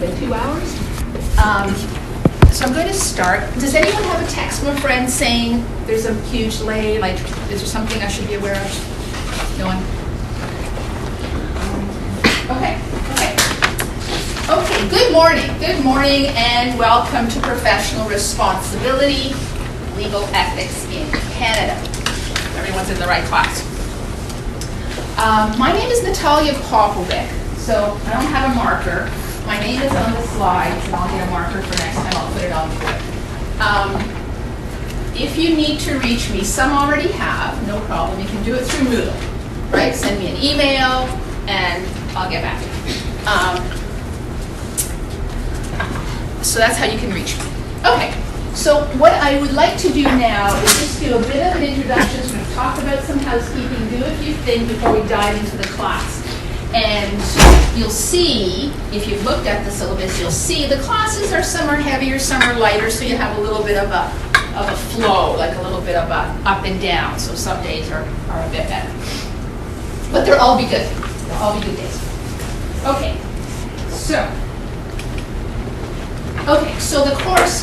been 2 hours. So I'm going to start. Does anyone have a text from a friend saying there's a huge delay? Like, is there something I should be aware of? No one? Okay, good morning, and welcome to Professional Responsibility, Legal Ethics in Canada. Everyone's in the right class. My name is Natalia Popovic, so I don't have a marker. My name is on the slides, and I'll get a marker for next time. I'll put it on the board. If you need to reach me, some already have, no problem. You can do it through Moodle, right? Send me an email, and I'll get back to you. So that's how you can reach me. Okay, so what I would like to do now is just do a bit of an introduction. So we've talked about some housekeeping, do a few things before we dive into the class. And you'll see, if you've looked at the syllabus, you'll see the classes are, some are heavier, some are lighter, so you have a little bit of a flow, like a little bit of a up and down. So some days are a bit better. But they'll all be good. They'll all be good days. Okay, so the course,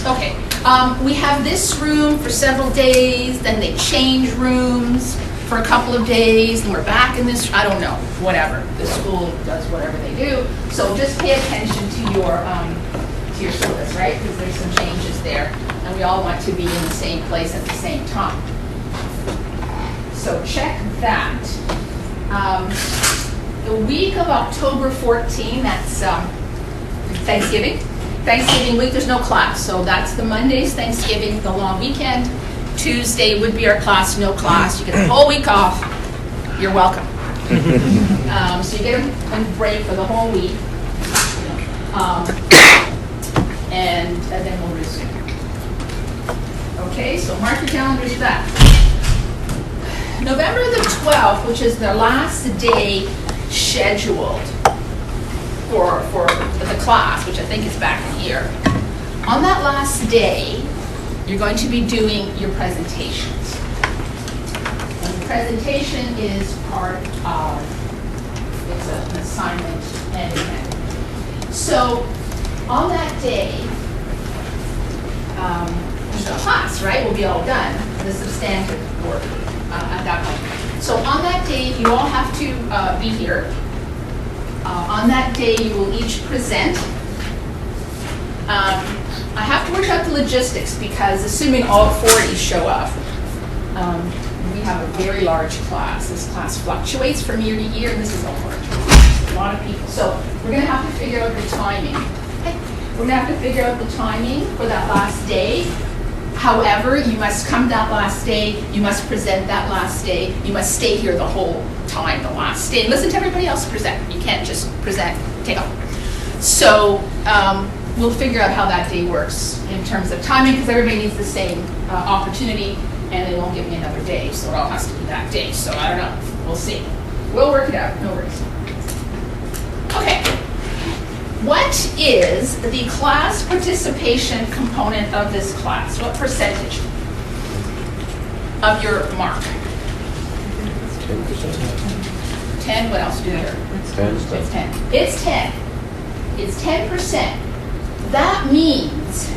we have this room for several days, then they change rooms for a couple of days, and we're back in this, I don't know, whatever. The school does whatever they do. So just pay attention to your syllabus, right? Because there's some changes there, and we all want to be in the same place at the same time. So check that. The week of October 14, that's Thanksgiving. Thanksgiving week, there's no class, so that's the Monday's Thanksgiving, the long weekend. Tuesday would be our class, no class. You get a whole week off. You're welcome. So you get a break for the whole week. And then we'll resume. Okay, so mark your calendars for that. November the 12th, which is the last day scheduled for the class, which I think is back here. On that last day, you're going to be doing your presentations. And the presentation is part of, it's an assignment and event. So on that day, there's no class, right? We'll be all done, the substantive work at that point. So on that day, you all have to be here. On that day, you will each present. I have to work out the logistics because assuming all 40 show up, we have a very large class. This class fluctuates from year to year, and this is a lot of people. So we're going to have to figure out the timing. We're going to have to figure out the timing for that last day. However, you must come that last day. You must present that last day. You must stay here the whole time, the last day. Listen to everybody else present. You can't just present, take off. So we'll figure out how that day works in terms of timing, because everybody needs the same opportunity, and they won't give me another day, so it all has to be that day. So I don't know. We'll see. We'll work it out. No worries. Okay. What is the class participation component of this class? What percentage of your mark? 10. What else do you hear? It's 10. It's 10. It's 10. It's 10%. That means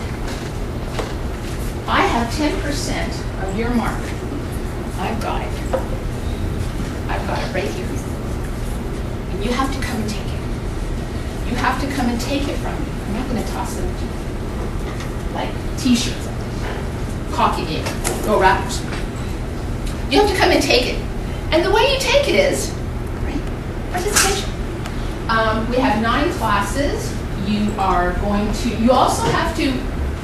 I have 10% of your mark. I've got it. I've got it right here. And you have to come and take it. You have to come and take it from me. I'm not going to toss it to you. Like t-shirts, hockey game, go Raptors. You have to come and take it. And the way you take it is, right, participation. We have 9 classes. You also have to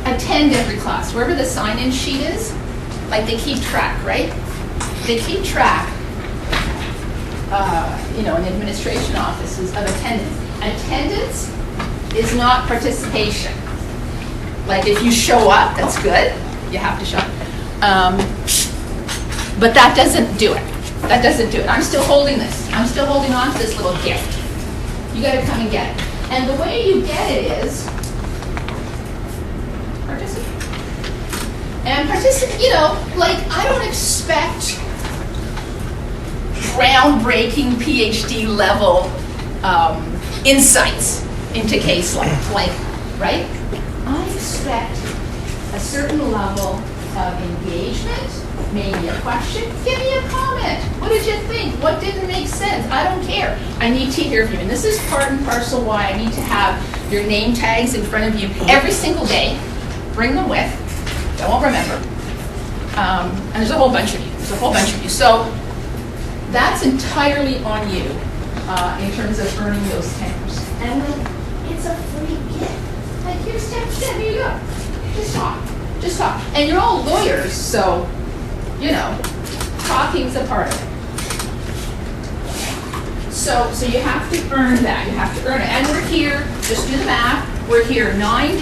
attend every class. Wherever the sign-in sheet is, like they keep track, right? They keep track, in administration offices of attendance. Attendance is not participation. Like if you show up, that's good. You have to show up. But that doesn't do it. That doesn't do it. I'm still holding this. I'm still holding on to this little gift. You got to come and get it. And the way you get it is participate. And participate, I don't expect groundbreaking PhD level insights into case like, right? I expect a certain level of engagement, maybe a question, give me a comment. What did you think? What didn't make sense? I don't care. I need to hear from you. And this is part and parcel why I need to have your name tags in front of you every single day. Bring them with. I won't remember. And there's a whole bunch of you. There's a whole bunch of you. So that's entirely on you in terms of earning those 10%. And then it's a free gift. Like, here's 10%, here you go. Just talk. Just talk. And you're all lawyers, so, you know, talking's a part of it. So you have to earn that. You have to earn it. And we're here, just do the math, we're here 9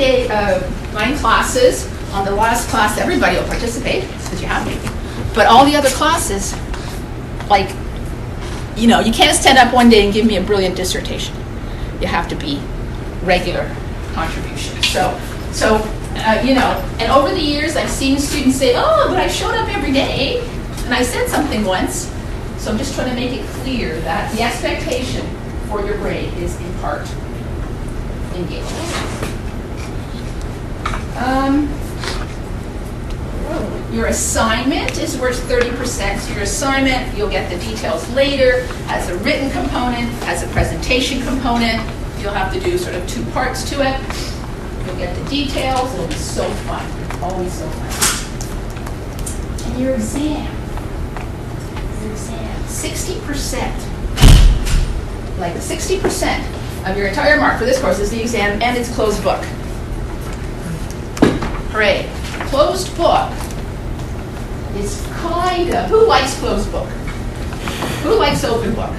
classes. On the last class, everybody will participate, because you have to. But all the other classes, like, you know, you can't stand up one day and give me a brilliant dissertation. You have to be regular contributions. So you know, and over the years, I've seen students say, oh, but I showed up every day, and I said something once. So I'm just trying to make it clear that the expectation for your grade is in part engagement. Your assignment is worth 30%. So your assignment, you'll get the details later, has a written component, has a presentation component. You'll have to do sort of 2 parts to it. You'll get the details. It'll be so fun. Always so fun. And your exam. 60%. Like 60% of your entire mark for this course is the exam, and it's closed book. Hooray. Closed book is kind of, who likes closed book? Who likes open book?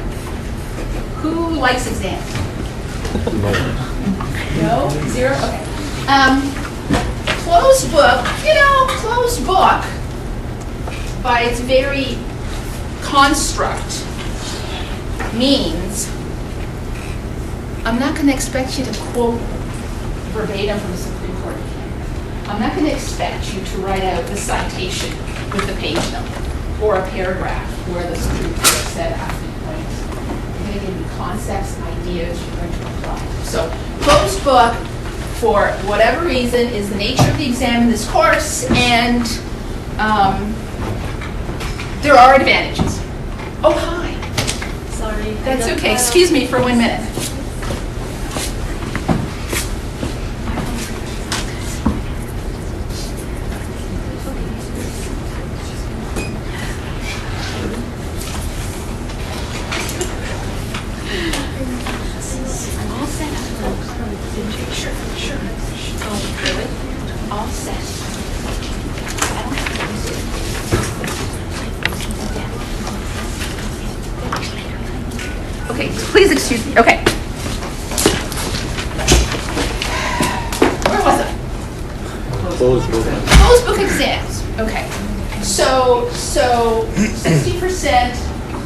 Who likes exams? No? 0? Okay. Closed book, you know, closed book, by its very construct, means I'm not going to expect you to quote verbatim from the Supreme Court. I'm not going to expect you to write out the citation with the page number or a paragraph where the Supreme Court said after the points. I'm going to give you concepts, ideas you're going to apply. So closed book, for whatever reason, is the nature of the exam in this course, and there are advantages. Oh, hi. Sorry. That's okay. Excuse me for 1 minute. Okay, please excuse me. Okay. Where was I? Closed book. Closed book exams. Okay. So 60%,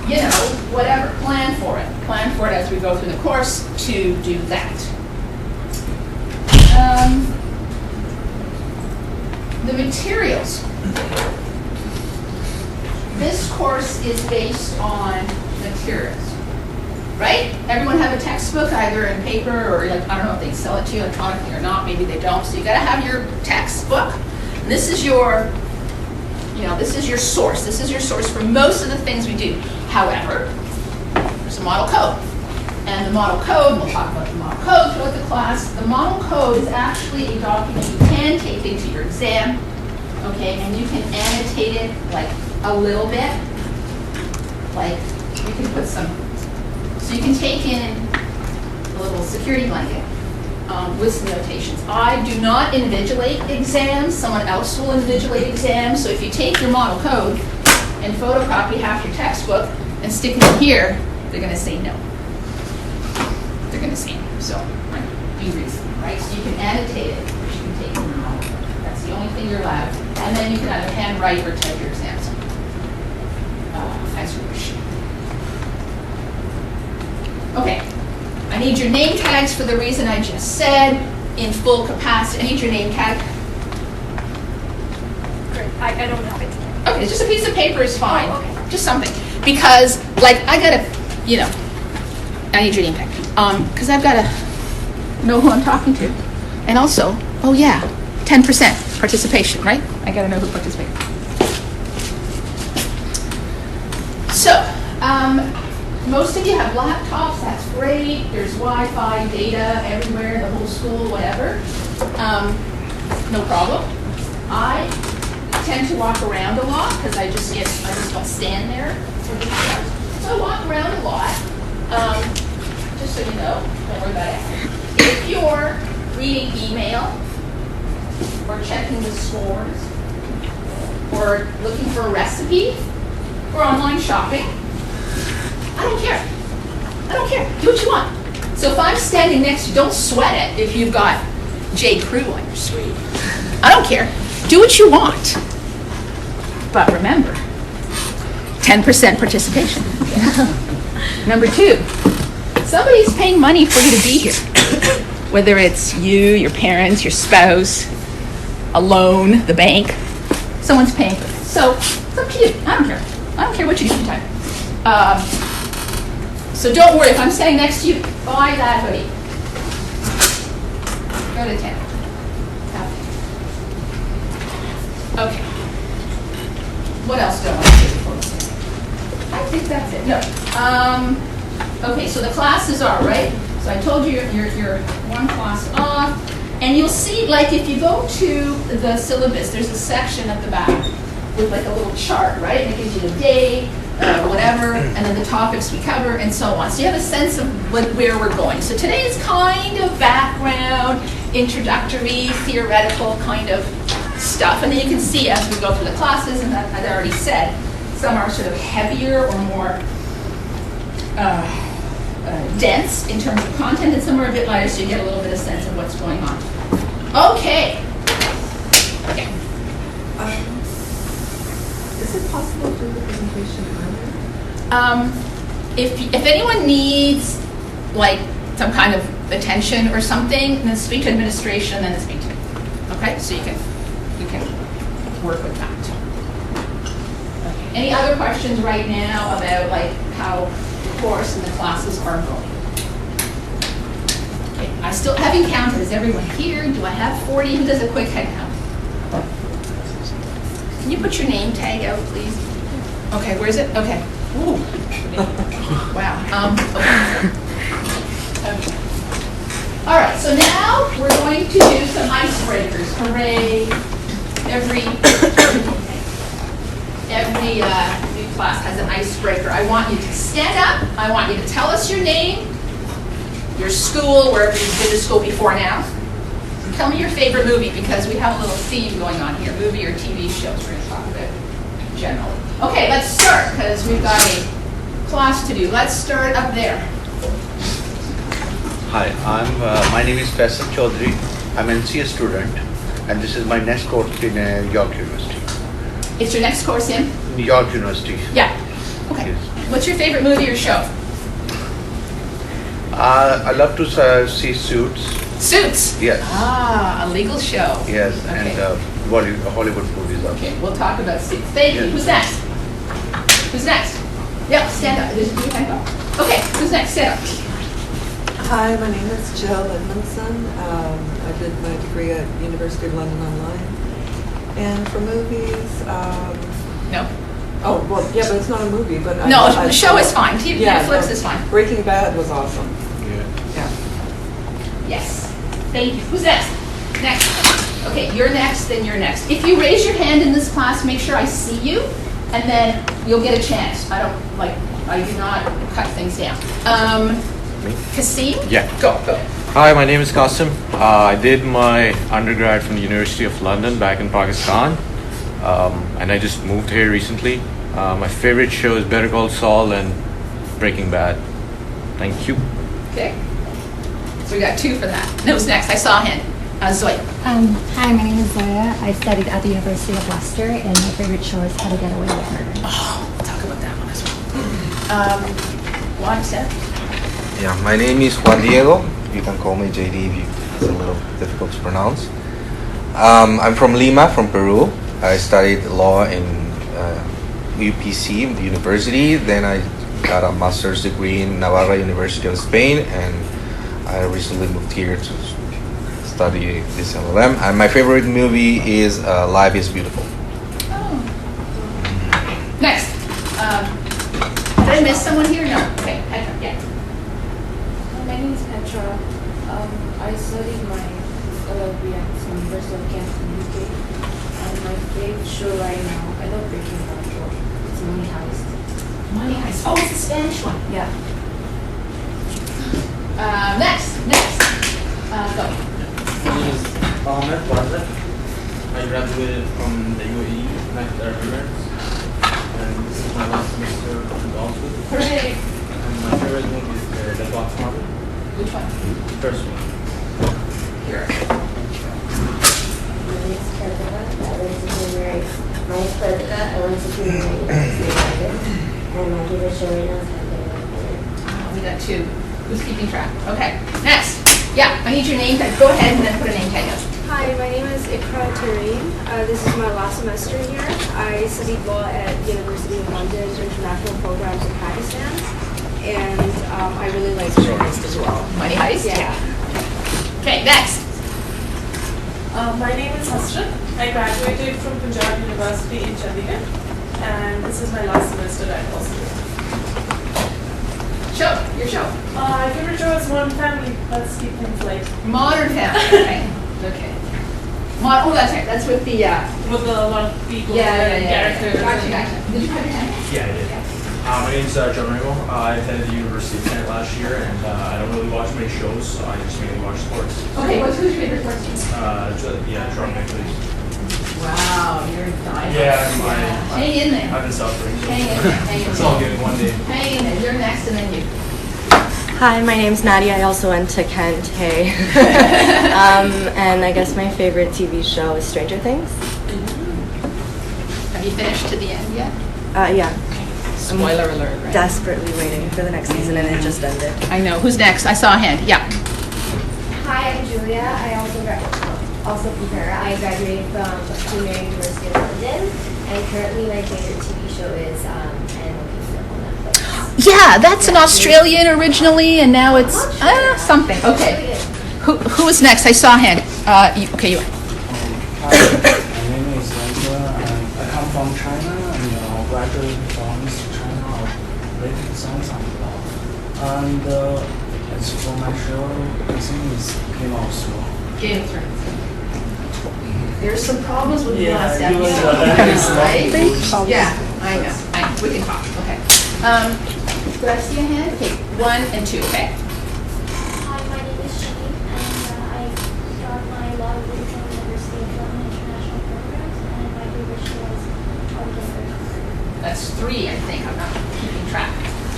you know, whatever, plan for it. Plan for it as we go through the course to do that. The materials. This course is based on materials. Right? Everyone have a textbook, either in paper or, like, I don't know if they sell it to you electronically or not. Maybe they don't. So you got to have your textbook. And this is your, you know, this is your source. This is your source for most of the things we do. However, there's a model code. And the model code, we'll talk about the model code throughout the class. The model code is actually a document you can take into your exam, okay? And you can annotate it, like, a little bit. Like, you can put some. So you can take in a little security blanket with some notations. I do not invigilate exams. Someone else will invigilate exams. So if you take your model code and photocopy half your textbook and stick it in here, they're going to say no. They're going to say no. So be reasonable, right? So you can annotate it, but you can take in your model code. That's the only thing you're allowed. And then you can either handwrite or type your exams as you wish. Okay, I need your name tags for the reason I just said, in full capacity. I need your name tag. Great. I don't have it today. Okay, just a piece of paper is fine. Oh, okay. Just something. Because, like, I gotta, you know, I need your name tag. Because I've gotta know who I'm talking to. And also, oh yeah, 10% participation, right? I gotta know who participated. So, most of you have laptops, that's great. There's Wi-Fi, data everywhere, the whole school, whatever. No problem. I tend to walk around a lot because I just don't stand there for these hours. So I walk around a lot. Just so you know, don't worry about it. If you're reading email or checking the scores or looking for a recipe or online shopping, I don't care. I don't care. Do what you want. So if I'm standing next to you, don't sweat it if you've got J. Crew on your screen. I don't care. Do what you want. But remember, 10% participation. Number 2, somebody's paying money for you to be here. Whether it's you, your parents, your spouse, a loan, the bank, someone's paying for it. So it's up to you. I don't care. I don't care what you do with your time. So don't worry, if I'm standing next to you, buy that hoodie. Go to 10. Okay. What else do I want to do before we start? I think that's it. No. Okay, so the classes are, right? So I told you you're one class off. And you'll see, like, if you go to the syllabus, there's a section at the back with, like, a little chart, right? And it gives you the day, whatever, and then the topics we cover, and so on. So you have a sense of where we're going. So today is kind of background, introductory, theoretical kind of stuff. And then you can see as we go through the classes, and as I already said, some are sort of heavier or more dense in terms of content, and some are a bit lighter, so you get a little bit of sense of what's going on. Okay. Okay. Is it possible to do the presentation earlier? If anyone needs like some kind of attention or something, then speak to administration and then speak to me. Okay, so you can work with that. Okay. Any other questions right now about like how the course and the classes are going? Okay, I still haven't counted. Is everyone here? Do I have 40? Who does a quick head count? Can you put your name tag out, please? Okay, where is it? Okay. Ooh. Wow. Okay. All right, so now we're going to do some icebreakers. Hooray. Every new class has an icebreaker. I want you to stand up. I want you to tell us your name, your school, wherever you've been to school before now. Tell me your favorite movie, because we have a little theme going on here, movie or TV shows we're going to talk about generally. Okay, let's start, because we've got a class to do. Let's start up there. Hi, my name is Faisal Chaudhary. I'm an NCA student, and this is my next course in York University. It's your next course in? York University. Yeah. Okay. Yes. What's your favorite movie or show? I love to see Suits. Suits? Yes. Ah, a legal show. Yes, Okay. and Hollywood movies also. Okay, we'll talk about Suits. Thank you. Yes. Who's next? Who's next? Yeah, stand up. There's your hand up. Okay, who's next? Stand up. Hi, my name is Jill Edmondson. I did my degree at University of London Online. And for movies, No. oh, well, yeah, but it's not a movie, but No, the show is fine. TV Netflix is fine. Breaking Bad was awesome. Yeah. Yeah. Yes. Thank you. Who's next? Next. Okay, you're next, then you're next. If you raise your hand in this class, make sure I see you, and then you'll get a chance. I do not cut things down. Me? Kasim? Yeah. Go. Hi, my name is Qasim. I did my undergrad from the University of London back in Pakistan, and I just moved here recently. My favorite show is Better Call Saul and Breaking Bad. Thank you. Okay. So we got 2 for that. Who's next? I saw him. Zoe. Hi, my name is Zoya. I studied at the University of Leicester, and my favorite show is How to Get Away with Murder. Oh, we'll talk about that one as well. Juan said. Yeah, my name is Juan Diego. You can call me JD if it's a little difficult to pronounce. I'm from Lima, from Peru. I studied law in UPC, the university. Then I got a master's degree in Navarra University of Spain, and I recently moved here to study this LLM, and my favorite movie is Life is Beautiful. Oh. Next. Did I miss someone here? No. Okay, Petra, yeah. My name is Petra. I studied my LLB at the University of Kent in the UK. And my favorite show right now, I love Breaking Bad. It's Money Heist. Money Heist. Oh, it's the Spanish one. Yeah. Next. Go. My name is Ahmed Wazir. I graduated from the UAE United Arab Emirates, and this is my last semester in law school. Hooray. And my favorite movie is The Black Marble, Which one? the first one. Here. My name is Perdita. I went to January. My name is Perdita. I went to January and my favorite show right now is Family. We got two. Who's keeping track? Okay. Next. Yeah, I need your name tag. Go ahead and then put a name tag up. Hi, my name is Ikra Tareem. This is my last semester here. I studied law at University of London's International Programs in Pakistan. And I really like Money Heist as well. Money Heist? Yeah. Okay, next. My name is Hasrat. I graduated from Punjab University in Chandigarh, and this is my last semester at law school. Show. Your show. My favorite show is Modern Family. Let's keep things light. Modern Family. Okay. Okay. Oh, that's right. That's with the, With a lot of people and characters. Gotcha. Did you have your hand? Yeah, I did. My name is John Ringo. I attended the University of Kent last year, and I don't really watch many shows, so I just mainly watch sports. Okay, who's your favorite sports team? Toronto Maple Leafs. Wow, you're a diehard. Yeah, Hang in there. I've been suffering. Hang in there. Hang in It's there. all good one day. Hang in there. You're next and then you. Hi, my name's Nadia. I also went to Kent. Hey. And I guess my favorite TV show is Stranger Things. Have you finished to the end yet? Yeah. Spoiler alert, right? Desperately waiting for the next season, and it just ended. I know. Who's next? I saw a hand. Yeah. Hi, I'm Julia. I also prepare. I graduated from January University of London, and currently my favorite TV show is Animal Kingdom on Netflix. Yeah, that's an Australian originally, and now it's something. Okay. Who is next? I saw a hand. Okay, you. Hi, my name is Angela, and I come from China, and graduated from China of Rated Science and Law. And as for my show, I think it's Game of Thrones. Game of Thrones. There's some problems with the Yeah, last it was, episode, right? Big Yeah, I know. We can talk. Okay. Do I see a hand? Okay, 1 and 2. Okay. Hi, my name is Shane, and I got my law degree from the University of London International Programs, and my favorite show is Argentina. That's 3, I think. I'm not keeping track.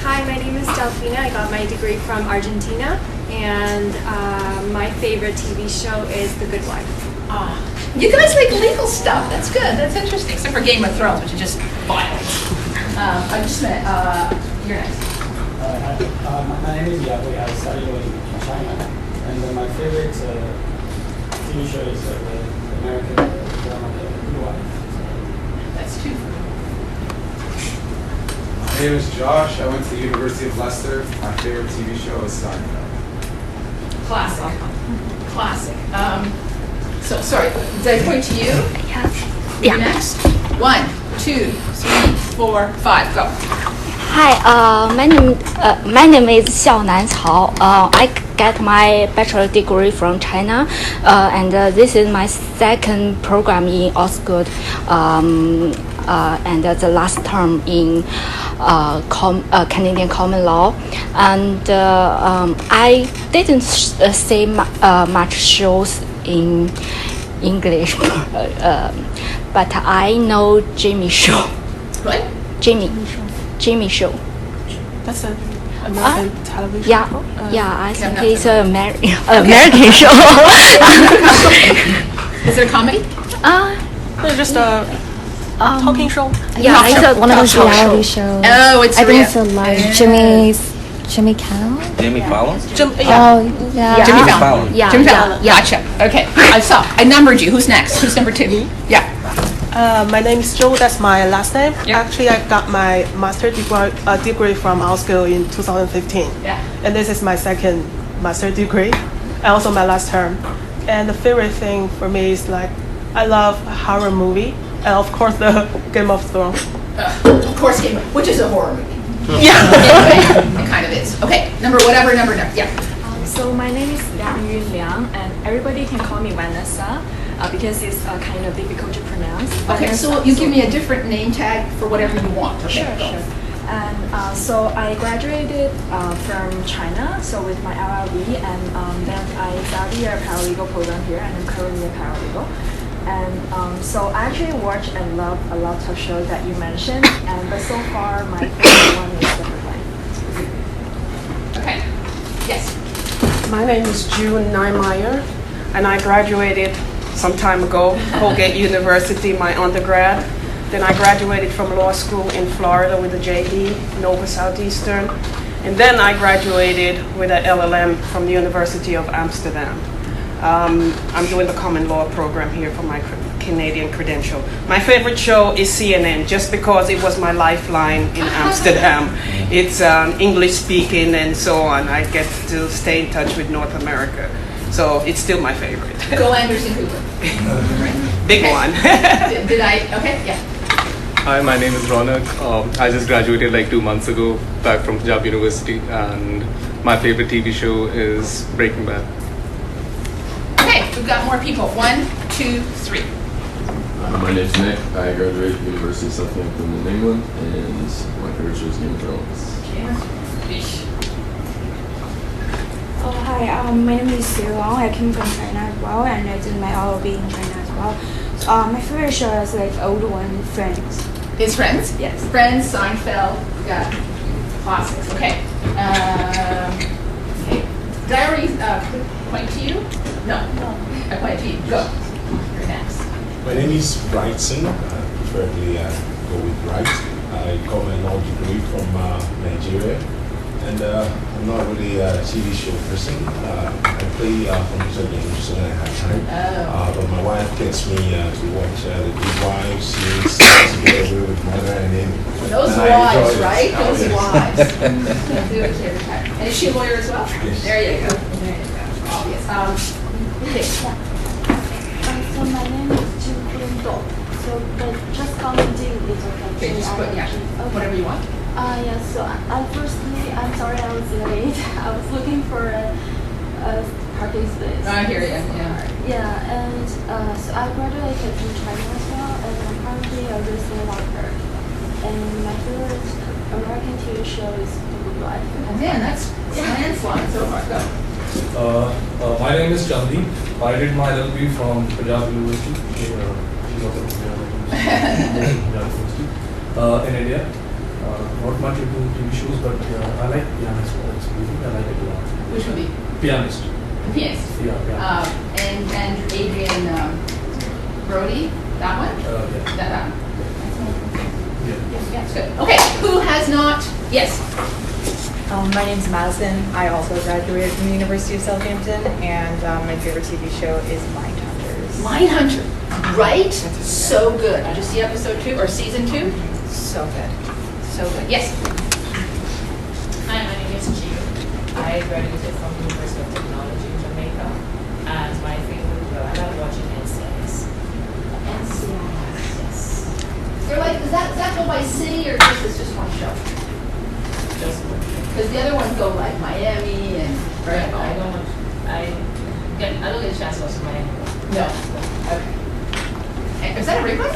Hi, my name is Delfina. I got my degree from Argentina. And my favorite TV show is The Good Wife. You guys like legal stuff. That's good. That's interesting. Except for Game of Thrones, which is just violence. I just met. You're next. My name is Yahweh. I studied in China, and my favorite TV show is the American drama The Good Wife. That's 2. My name is Josh. I went to the University of Leicester. My favorite TV show is Seinfeld. Classic. Classic. So sorry. Did I point to you? Yeah. You're next. 1, 2, 3, 4, 5. Go. Hi, my name is Xiaonan Cao. I get my bachelor degree from China, and this is my second program in Osgood, and the last term in Canadian Common Law. And I didn't see much shows in English, but I know Jimmy Show. What? Jimmy Show. That's an American television Yeah, show? I think it's an American show. Is it a comedy? It's just a talking show. Yeah, it's one of those talk reality show. shows. Oh, it's I think real. it's a like Jimmy Kimmel. Jimmy Fallon? Oh, yeah. Jimmy Fallon. Yeah, Jimmy Fallon. Gotcha. Okay. I numbered you. Who's next? Who's number 2? Yeah. My name is Joe. That's my last name. Yeah. Actually, I got my master's degree from Osgood in 2015. Yeah. And this is my second master's degree, and also my last term. And the favorite thing for me is like, I love horror movie, and of course the Game of Thrones. Of course, which is a horror movie. Yeah. Anyway, it kind of is. Okay, number. Yeah. So my name is Liang Yun Liang, and everybody can call me Vanessa because it's kind of difficult to pronounce. Okay, so you give me a different name tag for whatever you want. Okay, Sure, go. sure. And so I graduated from China, so with my LLB, and then I studied a paralegal program here, and I'm currently a paralegal. And so I actually watch and love a lot of shows that you mentioned, but so far my favorite one is The Good Wife. Okay. Yes. My name is June Niemeyer, and I graduated some time ago, Colgate University, my undergrad. Then I graduated from law school in Florida with a JD, Nova Southeastern. And then I graduated with an LLM from the University of Amsterdam. I'm doing the common law program here for my Canadian credential. My favorite show is CNN, just because it was my lifeline in Amsterdam. It's English speaking and so on. I get to stay in touch with North America. So it's still my favorite. Go Anderson Cooper. Big Okay. one. Did I? Okay, yeah. Hi, my name is Ronak. I just graduated like 2 months ago back from Punjab University, and my favorite TV show is Breaking Bad. Okay, we've got more people. 1, 2, 3. My name's Nick. I graduated from the University of Southampton in England, and my favorite show is Game of Thrones. Oh, hi. My name is Xu Wang. I came from China as well, and I did my LLB in China as well. My favorite show is like old one, Friends. Is Friends? Yes. Friends, Seinfeld, we got classics. Okay. Okay. Did I already point to you? No. I pointed to you. Go. You're next. My name is Wrightson. Preferably go with Wright. I got my law degree from Nigeria. And I'm not really a TV show person. I play computer games when I have time. But my wife gets me to watch The Good Wives, series, Together with Mother and Amy. Those And I enjoy wives, it. right? Oh, Those yes. wives. Do it every time. And is she a lawyer as well? Yes. There you go. There you go. Obvious. Okay. So my name is Jin Do. So but just call me Jin is okay. Okay, just put, yeah, whatever you want. Yes, so firstly, I'm sorry I was late. I was looking for a parking space. I hear you, yeah. Yeah, and so I graduated from China as well, and I'm currently a recent worker. And my favorite American TV show is The Good Wife. Oh, man, that's landslide so far. Go. My name is Chandeep. I did my LLB from Punjab University. She's also from Punjab University in India. Not much into TV shows, but I like Pianist. I like it a lot. Which movie? Pianist. The Pianist. Yeah. And Adrian Brody, that one? Yeah. That one. Yeah, that's good. Okay, who has not? Yes. My name's Madison. I also graduated from the University of Southampton, and my favorite TV show is Mindhunters. Mindhunter, right? So good. Did you see episode 2 or season 2? So good. So good. Yes. Hi, my name is Gio. I graduated from the University of Technology in Jamaica, and my favorite, I love watching NCIS. NCIS, yes. They're like, does that go by city or is this just one show? Just one. Because the other ones go like Miami and Right, I don't get a chance to watch Miami. No. Okay. And is that a replay?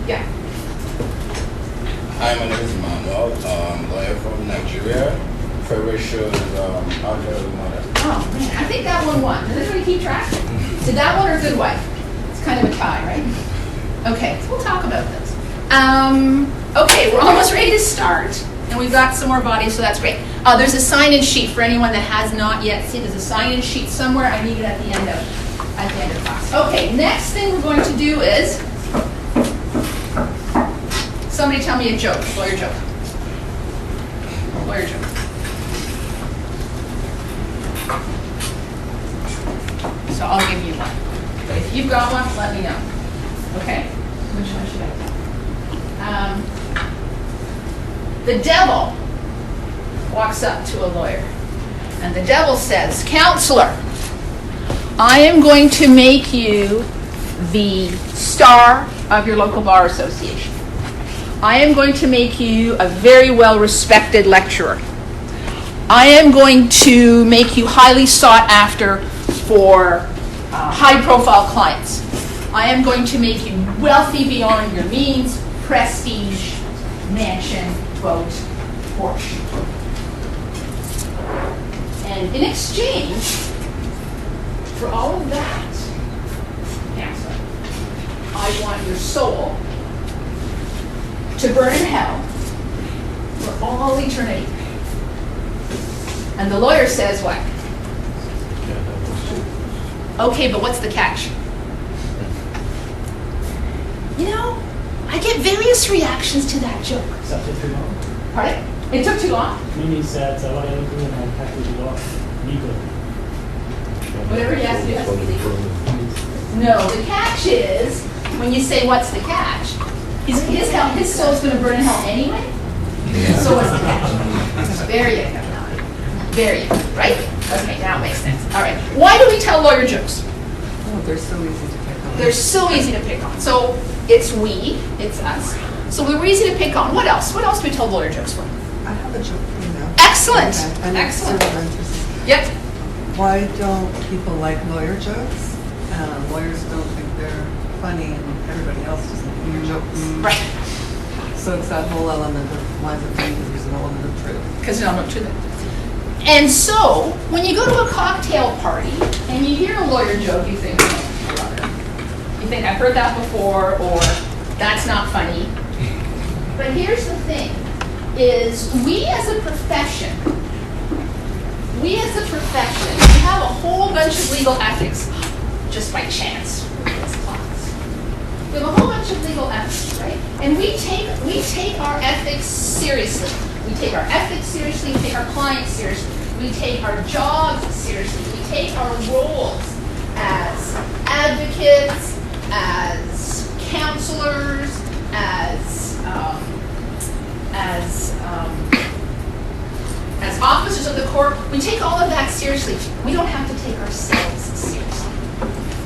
Yeah. Hi, my name is Emmanuel. Lawyer from Nigeria. Favorite show is How to Get Away with Murder. Oh man, I think that one won. Does anybody keep track? Did that one or Good Wife? It's kind of a tie, right? Okay, so we'll talk about those. Okay, we're almost ready to start, and we've got some more bodies, so that's great. There's a sign-in sheet for anyone that has not yet seen. There's a sign-in sheet somewhere. I need it at the end of class. Okay, next thing we're going to do is somebody tell me a joke, lawyer joke. Lawyer joke. So I'll give you one. But if you've got one, let me know. Okay? Which one should I do? The devil walks up to a lawyer And the devil says, "Counselor, I am going to make you the star of your local bar association. I am going to make you a very well-respected lecturer. I am going to make you highly sought after for high-profile clients. I am going to make you wealthy beyond your means, prestige, mansion, boat, Porsche. And in exchange for all of that, Counselor, I want your soul to burn in hell for all eternity." And the lawyer says what? "Okay, but what's the catch?" You know, I get various reactions to that joke. Pardon? It took too long? Mimi said whatever you do in my package law legal. Whatever he has to do has to be legal. No, the catch is, when you say what's the catch, his soul's going to burn in hell anyway? Yeah. So what's the catch? There you go. There you go, right? Okay, now it makes sense. All right. Why do we tell lawyer jokes? Oh, they're so easy to pick on. They're so easy to pick on. So it's we, it's us. So we were easy to pick on. What else? What else do we tell lawyer jokes for? I have a joke for you now. Excellent. Okay. And it's Excellent. sort of interesting. Yep. Why don't people like lawyer jokes? Lawyers don't think they're funny, and everybody else doesn't think your jokes. Right. So it's that whole element of why is it funny? Because there's an element of truth. Because there's an element of truth. And so, when you go to a cocktail party and you hear a lawyer joke, you think, "Oh, brother." You think, "I've heard that before," or "That's not funny." But here's the thing, is we as a profession, we have a whole bunch of legal ethics just by chance with this class. We have a whole bunch of legal ethics, right? And we take our ethics seriously. We take our ethics seriously, we take our clients seriously, we take our jobs seriously, we take our roles as advocates, as counselors, as officers of the court. We take all of that seriously. We don't have to take ourselves seriously.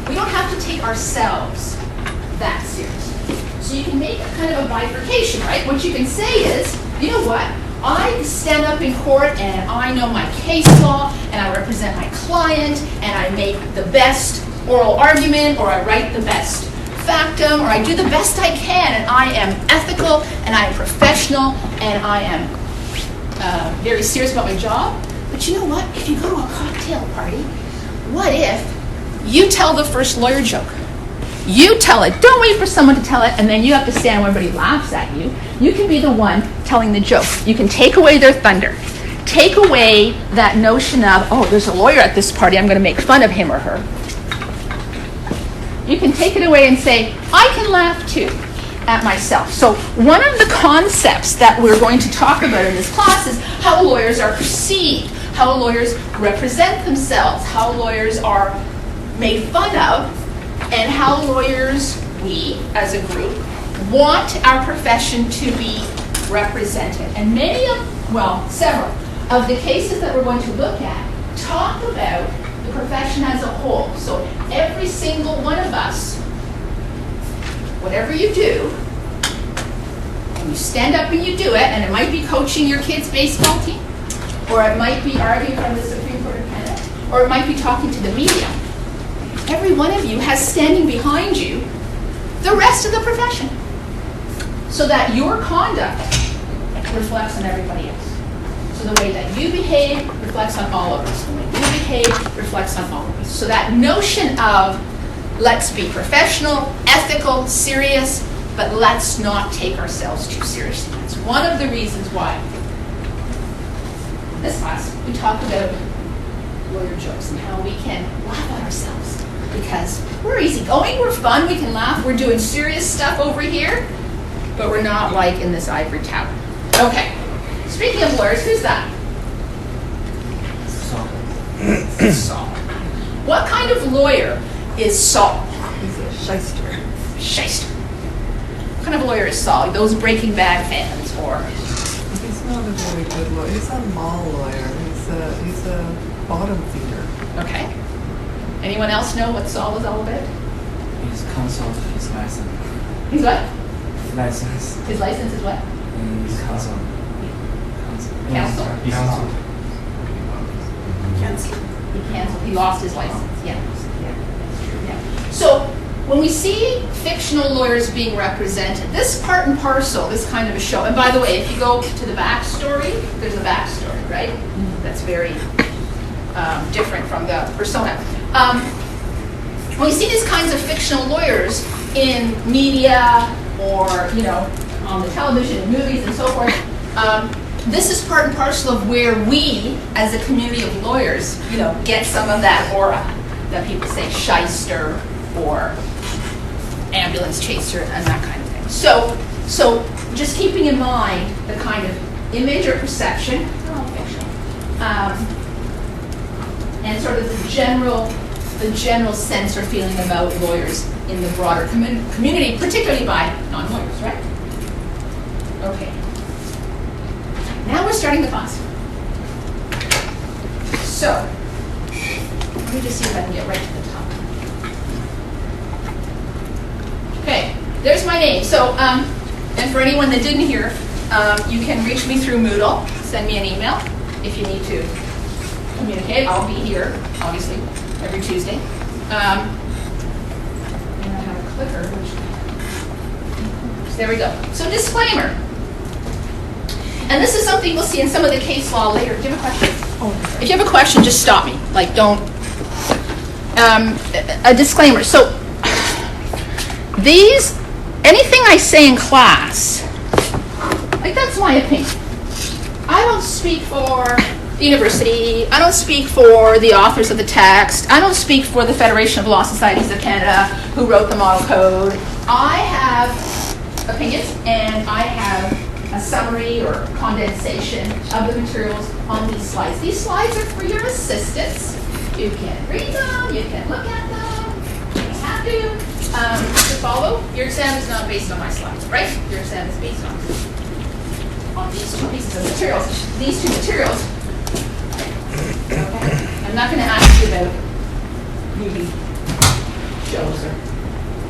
We don't have to take ourselves that seriously. So you can make a kind of a bifurcation, right? What you can say is, you know what? I stand up in court and I know my case law and I represent my client and I make the best oral argument, or I write the best factum, or I do the best I can, and I am ethical and I am professional and I am very serious about my job. But you know what? If you go to a cocktail party, what if you tell the first lawyer joke? You tell it. Don't wait for someone to tell it, and then you have to stand when everybody laughs at you. You can be the one telling the joke. You can take away their thunder. Take away that notion of, "Oh, there's a lawyer at this party, I'm going to make fun of him or her." You can take it away and say, "I can laugh too at myself." So one of the concepts that we're going to talk about in this class is how lawyers are perceived, how lawyers represent themselves, how lawyers are made fun of, and how lawyers, we as a group, want our profession to be represented. And several of the cases that we're going to look at talk about the profession as a whole. So every single one of us, whatever you do, and you stand up and you do it, and it might be coaching your kids' baseball team, or it might be arguing from the Supreme Court of Canada, or it might be talking to the media. Every one of you has standing behind you the rest of the profession, so that your conduct reflects on everybody else. So the way that you behave reflects on all of us. The way you behave reflects on all of us. So that notion of let's be professional, ethical, serious, but let's not take ourselves too seriously. That's one of the reasons why in this class we talk about lawyer jokes and how we can laugh at ourselves. Because we're easygoing, we're fun, we can laugh, we're doing serious stuff over here, but we're not like in this ivory tower. Okay, speaking of lawyers, who's that? Saul. What kind of lawyer is Saul? He's a shyster. Shyster. What kind of lawyer is Saul? Those Breaking Bad fans, or? He's not a very good lawyer. He's a mall lawyer. He's a bottom feeder. Okay. Anyone else know what Saul is all about? He's cancelled his license. He's what? License. His license is what? He's cancelled. Cancelled? He's cancelled. He canceled. He lost his license. Yeah. Yeah. So when we see fictional lawyers being represented, this part and parcel is kind of a show. And by the way, if you go to the backstory, there's a backstory, right? That's very different from the persona. When we see these kinds of fictional lawyers in media or, on the television and movies and so forth, this is part and parcel of where we, as a community of lawyers, get some of that aura that people say shyster or ambulance chaser and that kind of thing. So just keeping in mind the kind of image or perception, and sort of the general sense or feeling about lawyers in the broader community, particularly by non-lawyers, right? Okay. Now we're starting the class. So, let me just see if I can get right to the top. Okay, there's my name. So, and for anyone that didn't hear, you can reach me through Moodle. Send me an email if you need to communicate. I'll be here, obviously, every Tuesday. And I have a clicker, which, there we go. So, disclaimer. And this is something we'll see in some of the case law later. Do you have a question? If you have a question, just stop me. Like, don't. A disclaimer. So, anything I say in class, like, that's my opinion. I don't speak for the university. I don't speak for the authors of the text. I don't speak for the Federation of Law Societies of Canada, who wrote the model code. I have opinions, and I have a summary or condensation of the materials on these slides. These slides are for your assistants. You can read them, you can look at them, you don't have to follow. Your exam is not based on my slides, right? Your exam is based on these two pieces of materials. These two materials. Okay. I'm not going to ask you about movie shows or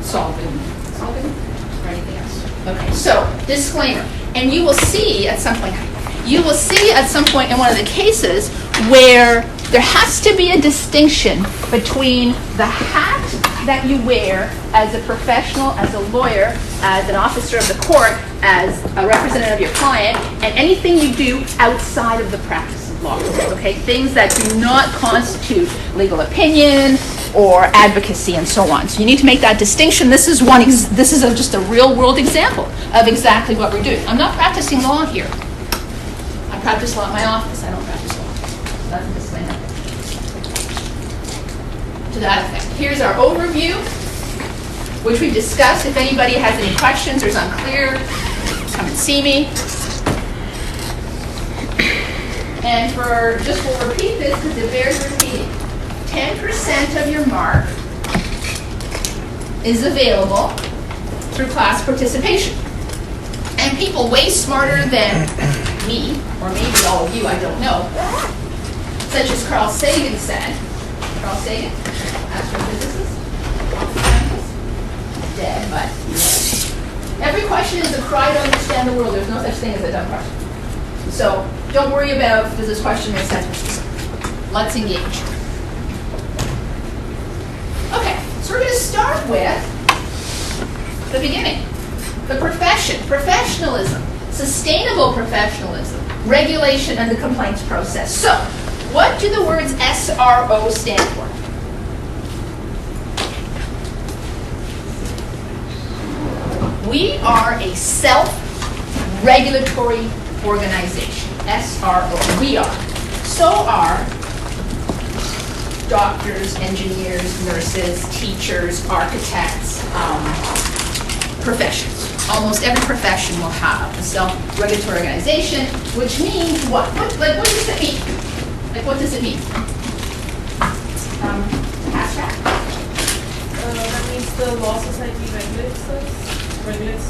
solving or anything else. Okay, so disclaimer. And you will see at some point in one of the cases where there has to be a distinction between the hat that you wear as a professional, as a lawyer, as an officer of the court, as a representative of your client, and anything you do outside of the practice of law. Okay, things that do not constitute legal opinion or advocacy and so on. So you need to make that distinction. This is just a real world example of exactly what we're doing. I'm not practicing law here. I practice law at my office. I don't practice law. That's a disclaimer. To that effect. Here's our overview, which we discussed. If anybody has any questions or is unclear, come and see me. And we'll repeat this because it bears repeating. 10% of your mark is available through class participation. And people way smarter than me, or maybe all of you, I don't know, such as Carl Sagan said. Carl Sagan, astrophysicist, dead, but every question is a cry to understand the world. There's no such thing as a dumb question. So don't worry about, does this question make sense? Let's engage. Okay, so we're going to start with the beginning. The profession, professionalism, sustainable professionalism, regulation, and the complaints process. So, what do the words SRO stand for? We are a self-regulatory organization. SRO. We are. So are doctors, engineers, nurses, teachers, architects, professions. Almost every profession will have a self-regulatory organization, which means what? What does it mean? Like, what does it mean? Hashtag? That means the law society regulates lawyers.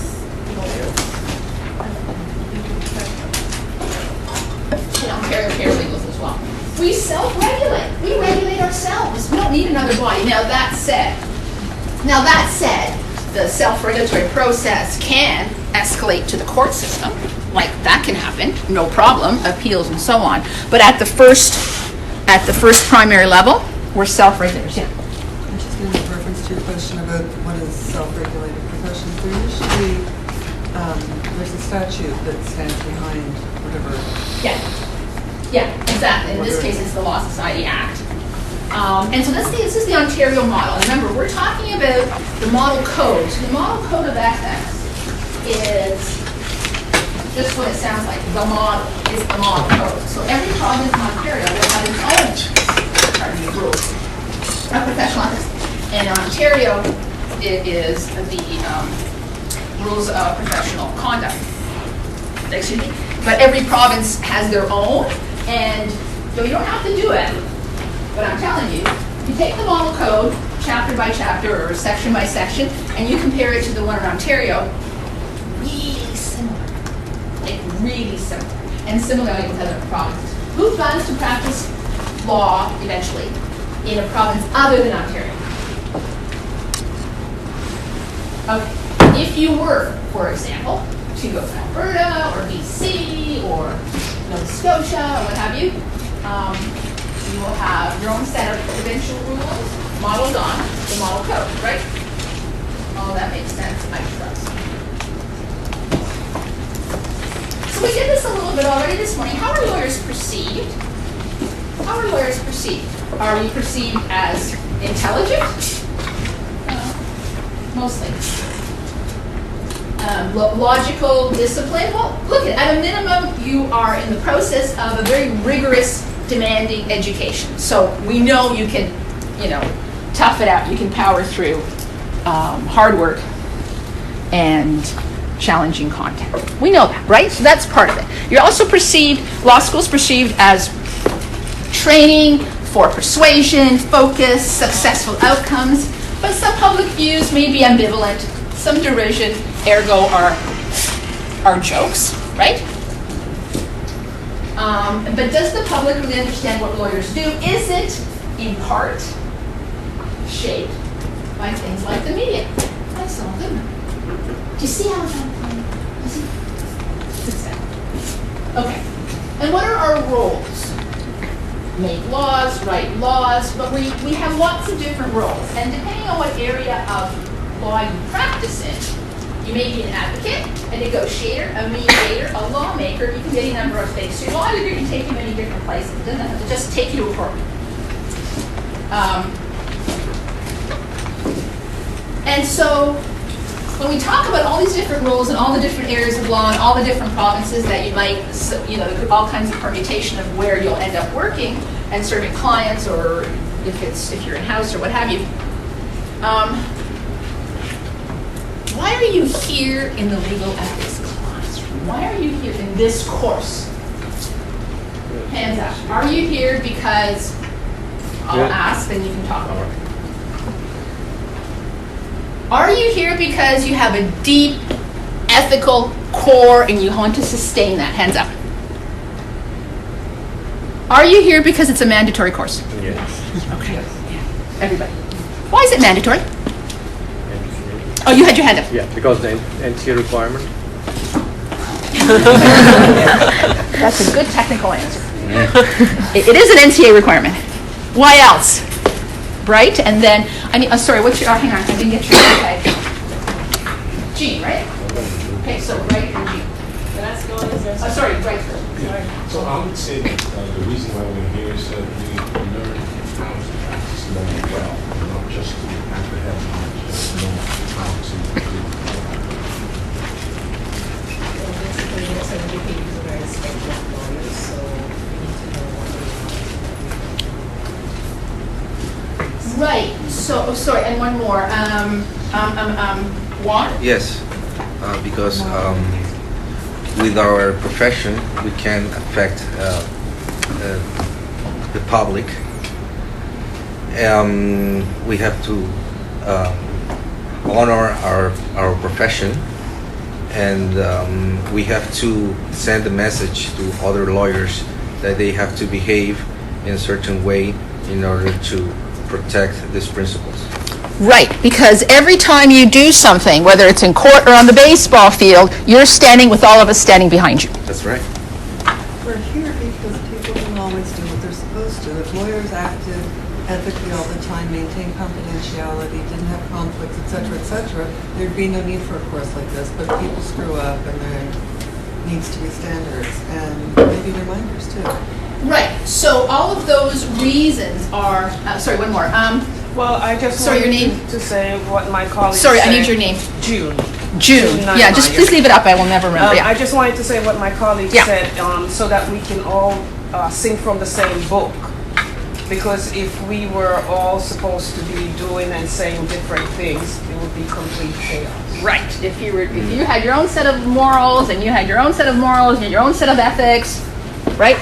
Paralegals as well. We self-regulate. We regulate ourselves. We don't need another body. Now that said, the self-regulatory process can escalate to the court system. Like that can happen, no problem, appeals and so on. But at the first primary level, we're self-regulators. Yeah. Just in reference to your question about what is self-regulated professions, there usually there's a statute that stands behind whatever. Yeah, exactly. In this case, it's the Law Society Act. And so this is the Ontario model. And remember, we're talking about the model code. So the model code of ethics is just what it sounds like. The model is the model code. So every province in Ontario will have its own rules of professional ethics. And in Ontario, it is the rules of professional conduct. Excuse me. But every province has their own, and so you don't have to do it. But I'm telling you, you take the model code, chapter by chapter or section by section, and you compare it to the one in Ontario, really similar. Like really similar. And similarly with other provinces. Who plans to practice law eventually in a province other than Ontario? Okay. If you were, for example, to go to Alberta or BC or Nova Scotia or what have you, you will have your own set of provincial rules modeled on the model code, right? All that makes sense, I trust. So we did this a little bit already this morning. How are lawyers perceived? How are lawyers perceived? Are we perceived as intelligent? Mostly. Logical, discipline. Well, look, at a minimum, you are in the process of a very rigorous, demanding education. So we know you can, tough it out. You can power through hard work and challenging content. We know that, right? So that's part of it. You're also perceived, law school's perceived as training for persuasion, focus, successful outcomes. But some public views may be ambivalent, some derision, ergo are jokes, right? But does the public really understand what lawyers do? Is it, in part, shaped by things like the media? That's all good. Do you see how it's happening? Okay. And what are our roles? Make laws, write laws, but we have lots of different roles. And depending on what area of law you practice in, you may be an advocate, a negotiator, a mediator, a lawmaker. You can be any number of things. So your law degree can take you many different places. It doesn't have to just take you to a court. And so when we talk about all these different roles and all the different areas of law and all the different provinces that you might, all kinds of permutation of where you'll end up working and serving clients, or if you're in-house or what have you. Why are you here in the legal ethics classroom? Why are you here in this course? Hands up. Are you here because, I'll ask, then you can talk over it. Are you here because you have a deep ethical core and you want to sustain that? Hands up. Are you here because it's a mandatory course? Yes. Okay. Yeah. Everybody. Why is it mandatory? Oh, you had your hand up. Yeah, because the NCA requirement. That's a good technical answer. It is an NCA requirement. Why else? Right? And then, sorry, what's your, hang on, I didn't get your name. Okay. Jean, right? Okay, so right and Jean. Can I ask you one question? Sorry, right first. Sorry. So I would say that the reason why we're here is that we learn how to practice law well, not just to have the head knowledge, but to know how to do it. Basically, yes, educators are very special lawyers, so we need to know what they want. Right. So, sorry, and one more. Juan? Yes, because with our profession, we can affect the public. We have to honor our profession, and we have to send a message to other lawyers that they have to behave in a certain way in order to protect these principles. Right, because every time you do something, whether it's in court or on the baseball field, you're standing with all of us standing behind you. That's right. We're here because people don't always do what they're supposed to. If lawyers acted ethically all the time, maintained confidentiality, didn't have conflicts, et cetera, there'd be no need for a course like this. But people screw up, and there needs to be standards, and maybe reminders too. Right, so all of those reasons are, sorry, one more. Well, I just Sorry, your wanted name? to say what my colleague Sorry, said. I need your name. June. June. Yeah, just please leave it up. I will never remember. Yeah. I just wanted to say what my colleague Yeah. said, so that we can all sing from the same book. Because if we were all supposed to be doing and saying different things, it would be complete chaos. Right. If you had your own set of morals, and you had your own set of morals, and your own set of ethics, right?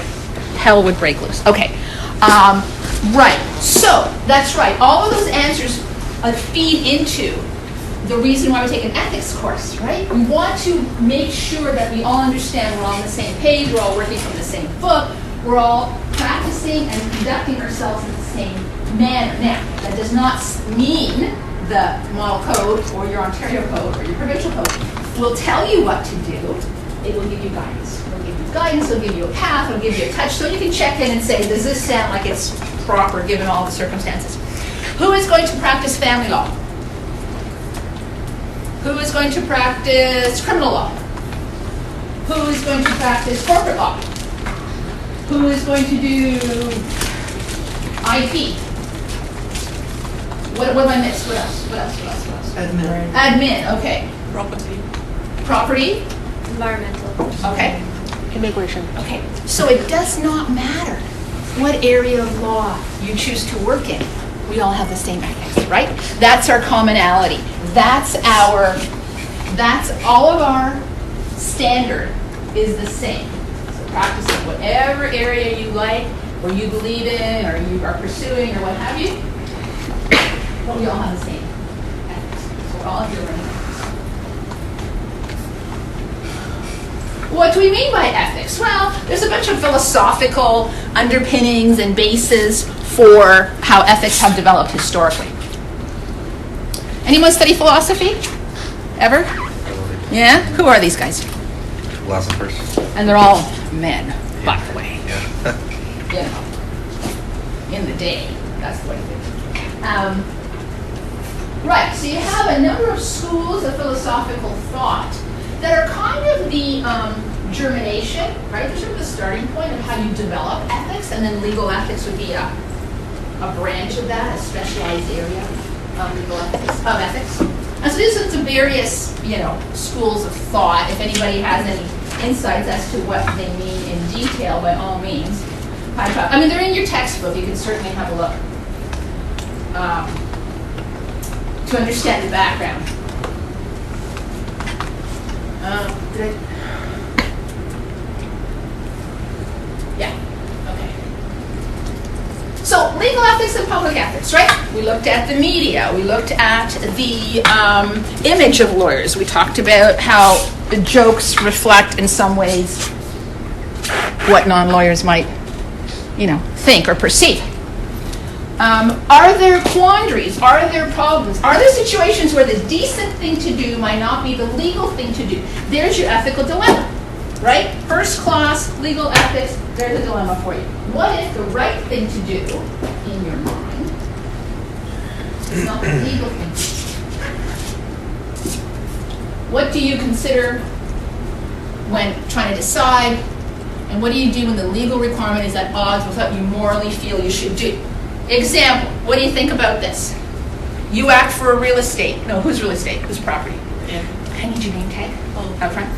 Hell would break loose. Okay. Right. So that's right. All of those answers feed into the reason why we take an ethics course, right? We want to make sure that we all understand we're all on the same page, we're all working from the same book, we're all practicing and conducting ourselves in the same manner. Now, that does not mean the model code or your Ontario code or your provincial code will tell you what to do. It will give you guidance. It'll give you guidance, it'll give you a path, it'll give you a touch, so you can check in and say, does this sound like it's proper given all the circumstances? Who is going to practice family law? Who is going to practice criminal law? Who is going to practice corporate law? Who is going to do IP? What have I missed? What else? Admin. Admin, okay. Property? Environmental. Okay. Immigration. Okay. So it does not matter what area of law you choose to work in. We all have the same ethics, right? That's our commonality. That's all of our standard is the same. So practice in whatever area you like, or you believe in, or you are pursuing, or what have you. But we all have the same ethics. So we're all here learning ethics. What do we mean by ethics? Well, there's a bunch of philosophical underpinnings and bases for how ethics have developed historically. Anyone study philosophy? Ever? Yeah? Who are these guys? Philosophers. And they're all men, by the way. Yeah. You know, in the day. That's the way it is. Right, so you have a number of schools of philosophical thought that are kind of the germination, right? They're sort of the starting point of how you develop ethics, and then legal ethics would be a branch of that, a specialized area of legal ethics. And so these are the various, schools of thought. If anybody has any insights as to what they mean in detail, by all means. I mean, they're in your textbook. You can certainly have a look to understand the background. Yeah, okay. So legal ethics and public ethics, right? We looked at the media. We looked at the image of lawyers. We talked about how the jokes reflect in some ways what non-lawyers might, think or perceive. Are there quandaries? Are there problems? Are there situations where the decent thing to do might not be the legal thing to do? There's your ethical dilemma, right? First class legal ethics, there's a dilemma for you. What if the right thing to do, in your mind, is not the legal thing to do? What do you consider when trying to decide, and what do you do when the legal requirement is at odds with what you morally feel you should do? Example, what do you think about this? You act for a real estate. No, whose real estate? Whose property? Yeah. I need your name tag. Out front.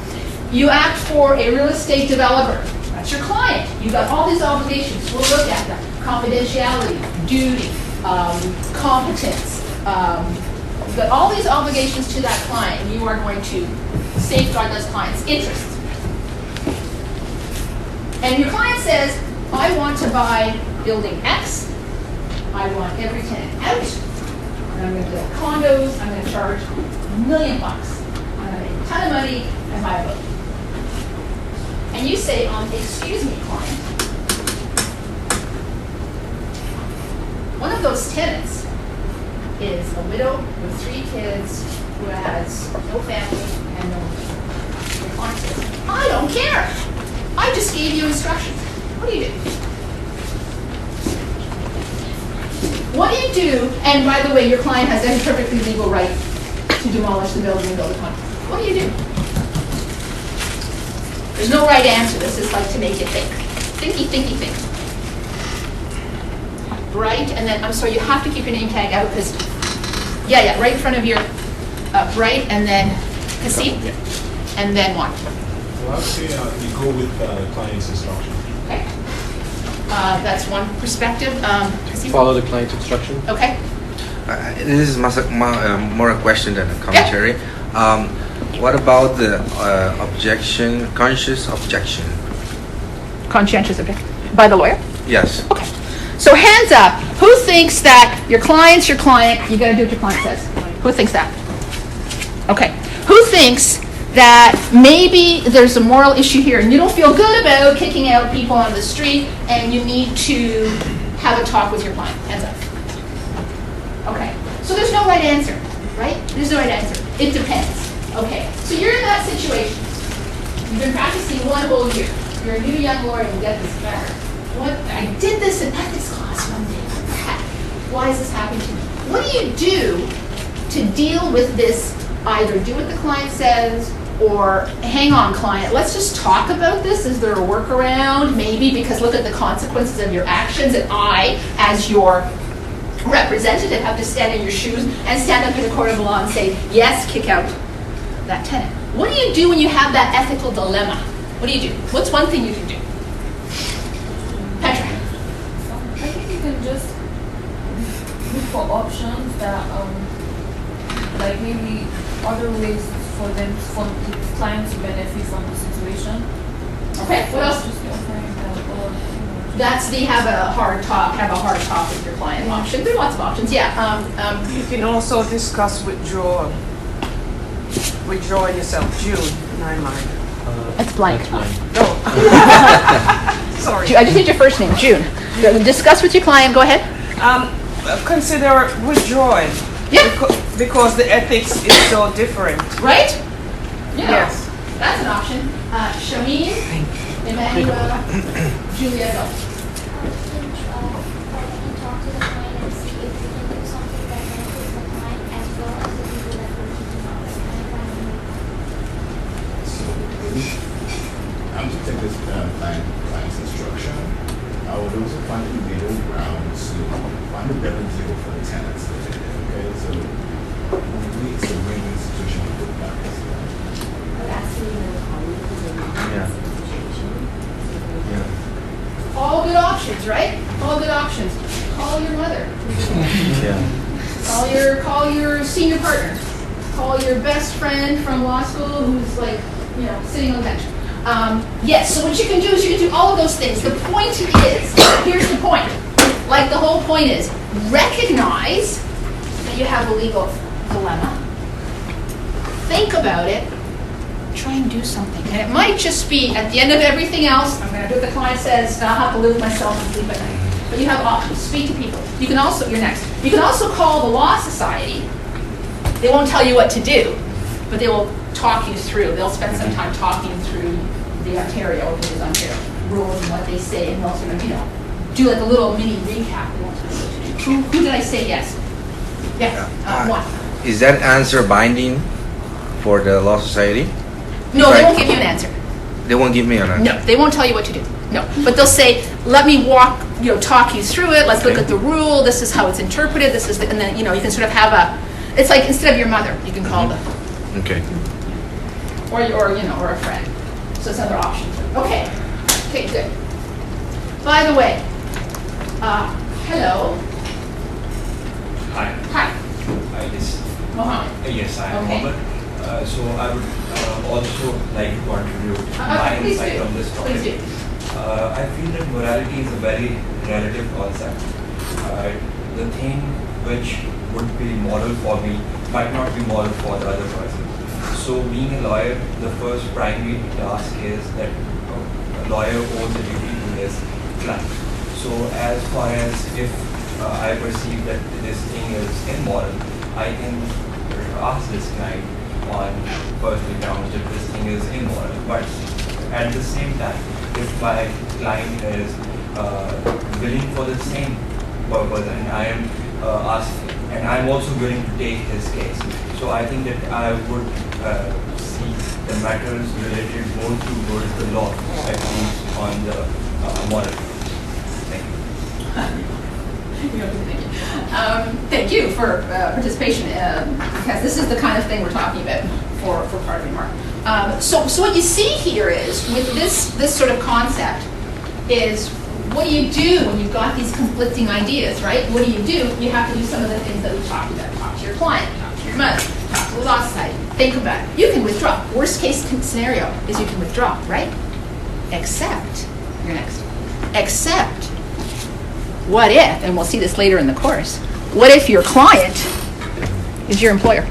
You act for a real estate developer. That's your client. You got all these obligations. We'll look at them. Confidentiality, duty, competence. You've got all these obligations to that client, and you are going to safeguard those clients' interests. And your client says, I want to buy building X. I want every tenant out. And I'm going to build condos. I'm going to charge $1 million. I'm going to make a ton of money and buy a building. And you say, excuse me, client. One of those tenants is a widow with 3 kids who has no family and no income. Your client says, I don't care. I just gave you instructions. What do you do? What do you do? And by the way, your client has every perfectly legal right to demolish the building and build a condo. What do you do? There's no right answer. This is like to make you think. Thinky, thinky, think. Bright, and then, I'm sorry, you have to keep your name tag out because, yeah, right in front of your, Bright, and then Hasib, and then what? Well, I would say you go with the client's instruction. Okay. That's one perspective. Hasib? Follow the client's instruction. Okay. This is more a question than a commentary. What about the conscious objection? Conscientious objection. By the lawyer? Yes. Okay. So hands up. Who thinks that your client's your client? You got to do what your client says. Who thinks that? Okay. Who thinks that maybe there's a moral issue here and you don't feel good about kicking out people on the street and you need to have a talk with your client? Hands up. Okay. So there's no right answer, right? There's no right answer. It depends. Okay. So you're in that situation. You've been practicing 1 whole year. You're a new young lawyer and you get this better. What? I did this in ethics class one day. What the heck? Why is this happening to me? What do you do to deal with this? Either do what the client says or hang on, client, let's just talk about this. Is there a workaround? Maybe, because look at the consequences of your actions, and I, as your representative, have to stand in your shoes and stand up in a court of law and say, yes, kick out that tenant. What do you do when you have that ethical dilemma? What do you do? What's one thing you can do? Petra. I think you can just look for options that, like maybe other ways for them, for the client to benefit from the situation. Okay. What else? Just offering help or, That's the have a hard talk with your client option. There are lots of options. Yeah. You can also discuss withdrawing yourself. June, Nine. It's blank. No. Sorry. I just need your first name, June. Discuss with your client. Go ahead. Consider withdrawing. Yeah. Because the ethics is so different. Right? Yeah. Yes. That's an option. Shameen, Emmanuel, Julia, go. I'm to take this client's instruction. I would also find the middle ground to find a better deal for the tenants. Okay, so it's a win-win situation for the back as well. Yeah. All good options, right? All good options. Call your mother. Yeah. Call your senior partner. Call your best friend from law school who's like, sitting on the bench. Yes, so what you can do is you can do all of those things. The point is, here's the point. Like the whole point is, recognize that you have a legal dilemma. Think about it. Try and do something. And it might just be, at the end of everything else, I'm going to do what the client says, and I'll have to live with myself and sleep at night. But you have options. Speak to people. You can also, you're next. You can also call the Law Society. They won't tell you what to do, but they will talk you through. They'll spend some time talking through the Ontario, which is Ontario, rules and what they say, and they'll sort of, do like a little mini recap. They won't tell you what to do. Who did I say yes? Yes, one. Is that answer binding for the Law Society? No, they won't give you an answer. They won't give me an answer? No, they won't tell you what to do. No, but they'll say, let me talk you through it. Let's look at the rule. This is how it's interpreted. This is and then, you can sort of have it's like instead of your mother, you can call them. Okay. Or a friend. So it's another option. Okay, good. By the way, hello. Hi. Hi. Yes. Mohammed. Yes, I am Okay. Mohammed. So I would also like to contribute my insight on this topic. Please do. I feel that morality is a very relative concept. The thing which would be moral for me might not be moral for the other person. So being a lawyer, the first primary task is that a lawyer owes a duty to his client. So as far as if I perceive that this thing is immoral, I can ask this client on personal grounds that this thing is immoral. But at the same time, if my client is willing for the same purpose and I am asking, and I'm also willing to take his case, so I think that I would see the matters related more towards the law, at least on the moral. Thank you. Thank you for participation, because this is the kind of thing we're talking about for part of the remark. So what you see here is, with this sort of concept, is what do you do when you've got these conflicting ideas, right? What do? You have to do some of the things that we talked about. Talk to your client, talk to your mother, talk to the law society, think about it. You can withdraw. Worst case scenario is you can withdraw, right? Except, you're next, except, what if, and we'll see this later in the course, what if your client is your employer?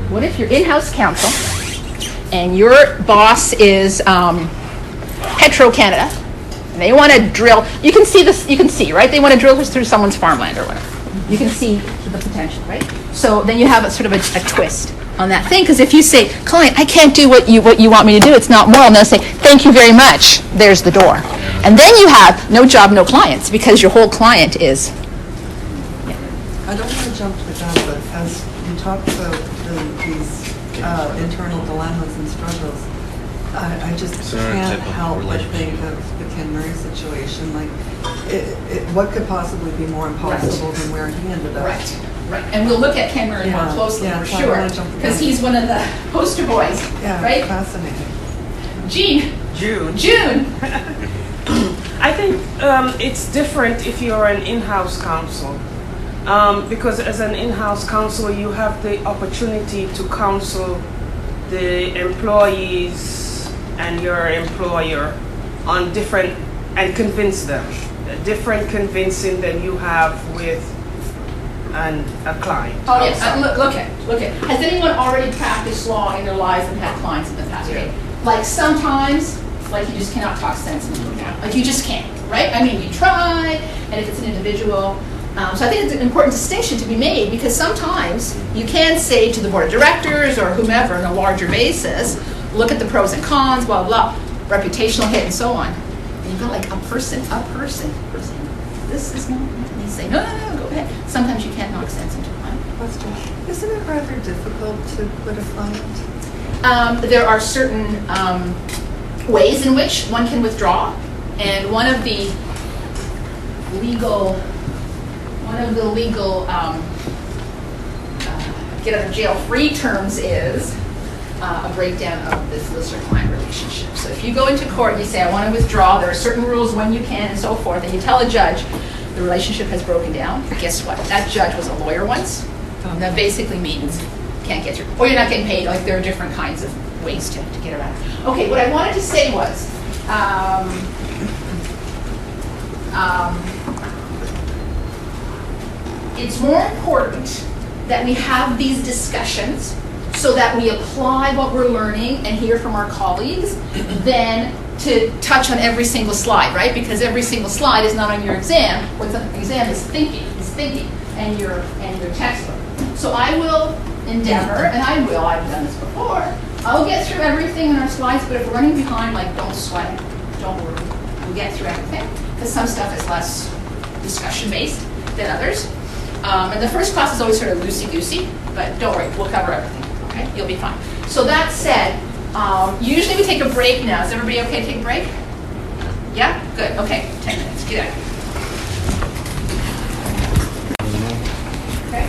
What if your in-house counsel and your boss is Petro-Canada, and they want to drill, you can see this, you can see, right? They want to drill this through someone's farmland or whatever. You can see the potential, right? So then you have a sort of a twist on that thing, because if you say, client, I can't do what you want me to do, it's not moral, and they'll say, thank you very much, there's the door. And then you have no job, no clients, because your whole client is. I don't want to jump to the gun, but as you talked about these internal dilemmas and struggles, I just can't help but think of the Ken Murray situation. Like, what could possibly be more impossible than where he ended up? Right. And we'll look at Ken Murray more closely, for sure, because he's one of the poster boys, right? Fascinating. June. I think it's different if you're an in-house counsel. Because as an in-house counsel, you have the opportunity to counsel the employees and your employer on different, and convince them. Different convincing than you have with a client. Oh yes, look at. Has anyone already practiced law in their lives and had clients in the past? Okay. Like sometimes, like you just cannot talk sense into it now. Like you just can't, right? I mean, you try, and if it's an individual. So I think it's an important distinction to be made, because sometimes you can say to the board of directors or whomever on a larger basis, look at the pros and cons, blah, blah, reputational hit and so on. And you've got like a person, this is not, and you say, no, go ahead. Sometimes you can't knock sense into a client. Question. Isn't it rather difficult to quit a client? There are certain ways in which one can withdraw, and one of the legal get out of jail free terms is a breakdown of this solicitor-client relationship. So if you go into court and you say, I want to withdraw, there are certain rules when you can and so forth, and you tell a judge the relationship has broken down, guess what? That judge was a lawyer once. That basically means can't get through. Or you're not getting paid. Like there are different kinds of ways to get around it. Okay, what I wanted to say was, it's more important that we have these discussions so that we apply what we're learning and hear from our colleagues than to touch on every single slide, right? Because every single slide is not on your exam. What's on the exam is thinking, and your textbook. So I will endeavor, and I've done this before, I'll get through everything in our slides, but if we're running behind, like, don't sweat, don't worry. We'll get through everything, because some stuff is less discussion-based than others. And the first class is always sort of loosey-goosey, but don't worry, we'll cover everything, okay? You'll be fine. So that said, usually we take a break now. Is everybody okay to take a break? Yeah? Good, okay, 10 minutes, get out. Okay,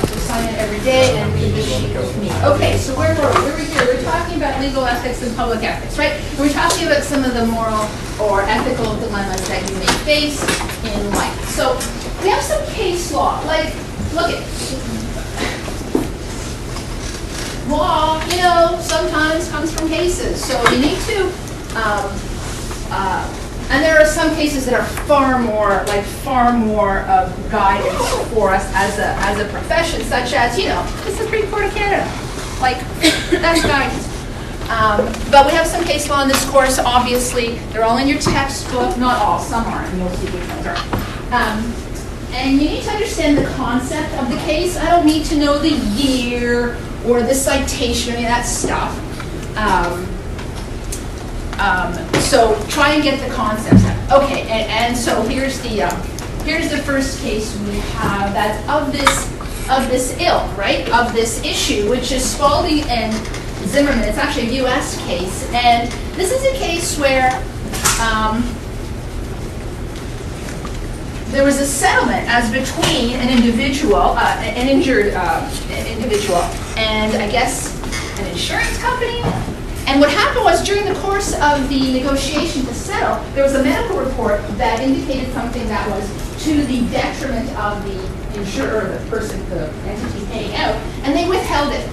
so sign in every day and read the sheet with me. Okay, so where were we? We were here, we're talking about legal ethics and public ethics, right? We're talking about some of the moral or ethical dilemmas that you may face in life. So we have some case law, like, look at law, sometimes comes from cases. So you need to, and there are some cases that are far more of guidance for us as a profession, such as, the Supreme Court of Canada. Like, that's guidance. But we have some case law in this course, obviously. They're all in your textbook. Not all, some aren't, and you'll see which ones are. And you need to understand the concept of the case. I don't need to know the year or the citation, any of that stuff. So try and get the concepts. Okay, and so here's the first case we have that's of this ilk, right? Of this issue, which is Spalding and Zimmerman. It's actually a U.S. case, and this is a case where there was a settlement as between an individual, an injured individual, and I guess an insurance company. And what happened was during the course of the negotiation to settle, there was a medical report that indicated something that was to the detriment of the insurer, the person, the entity paying out, and they withheld it.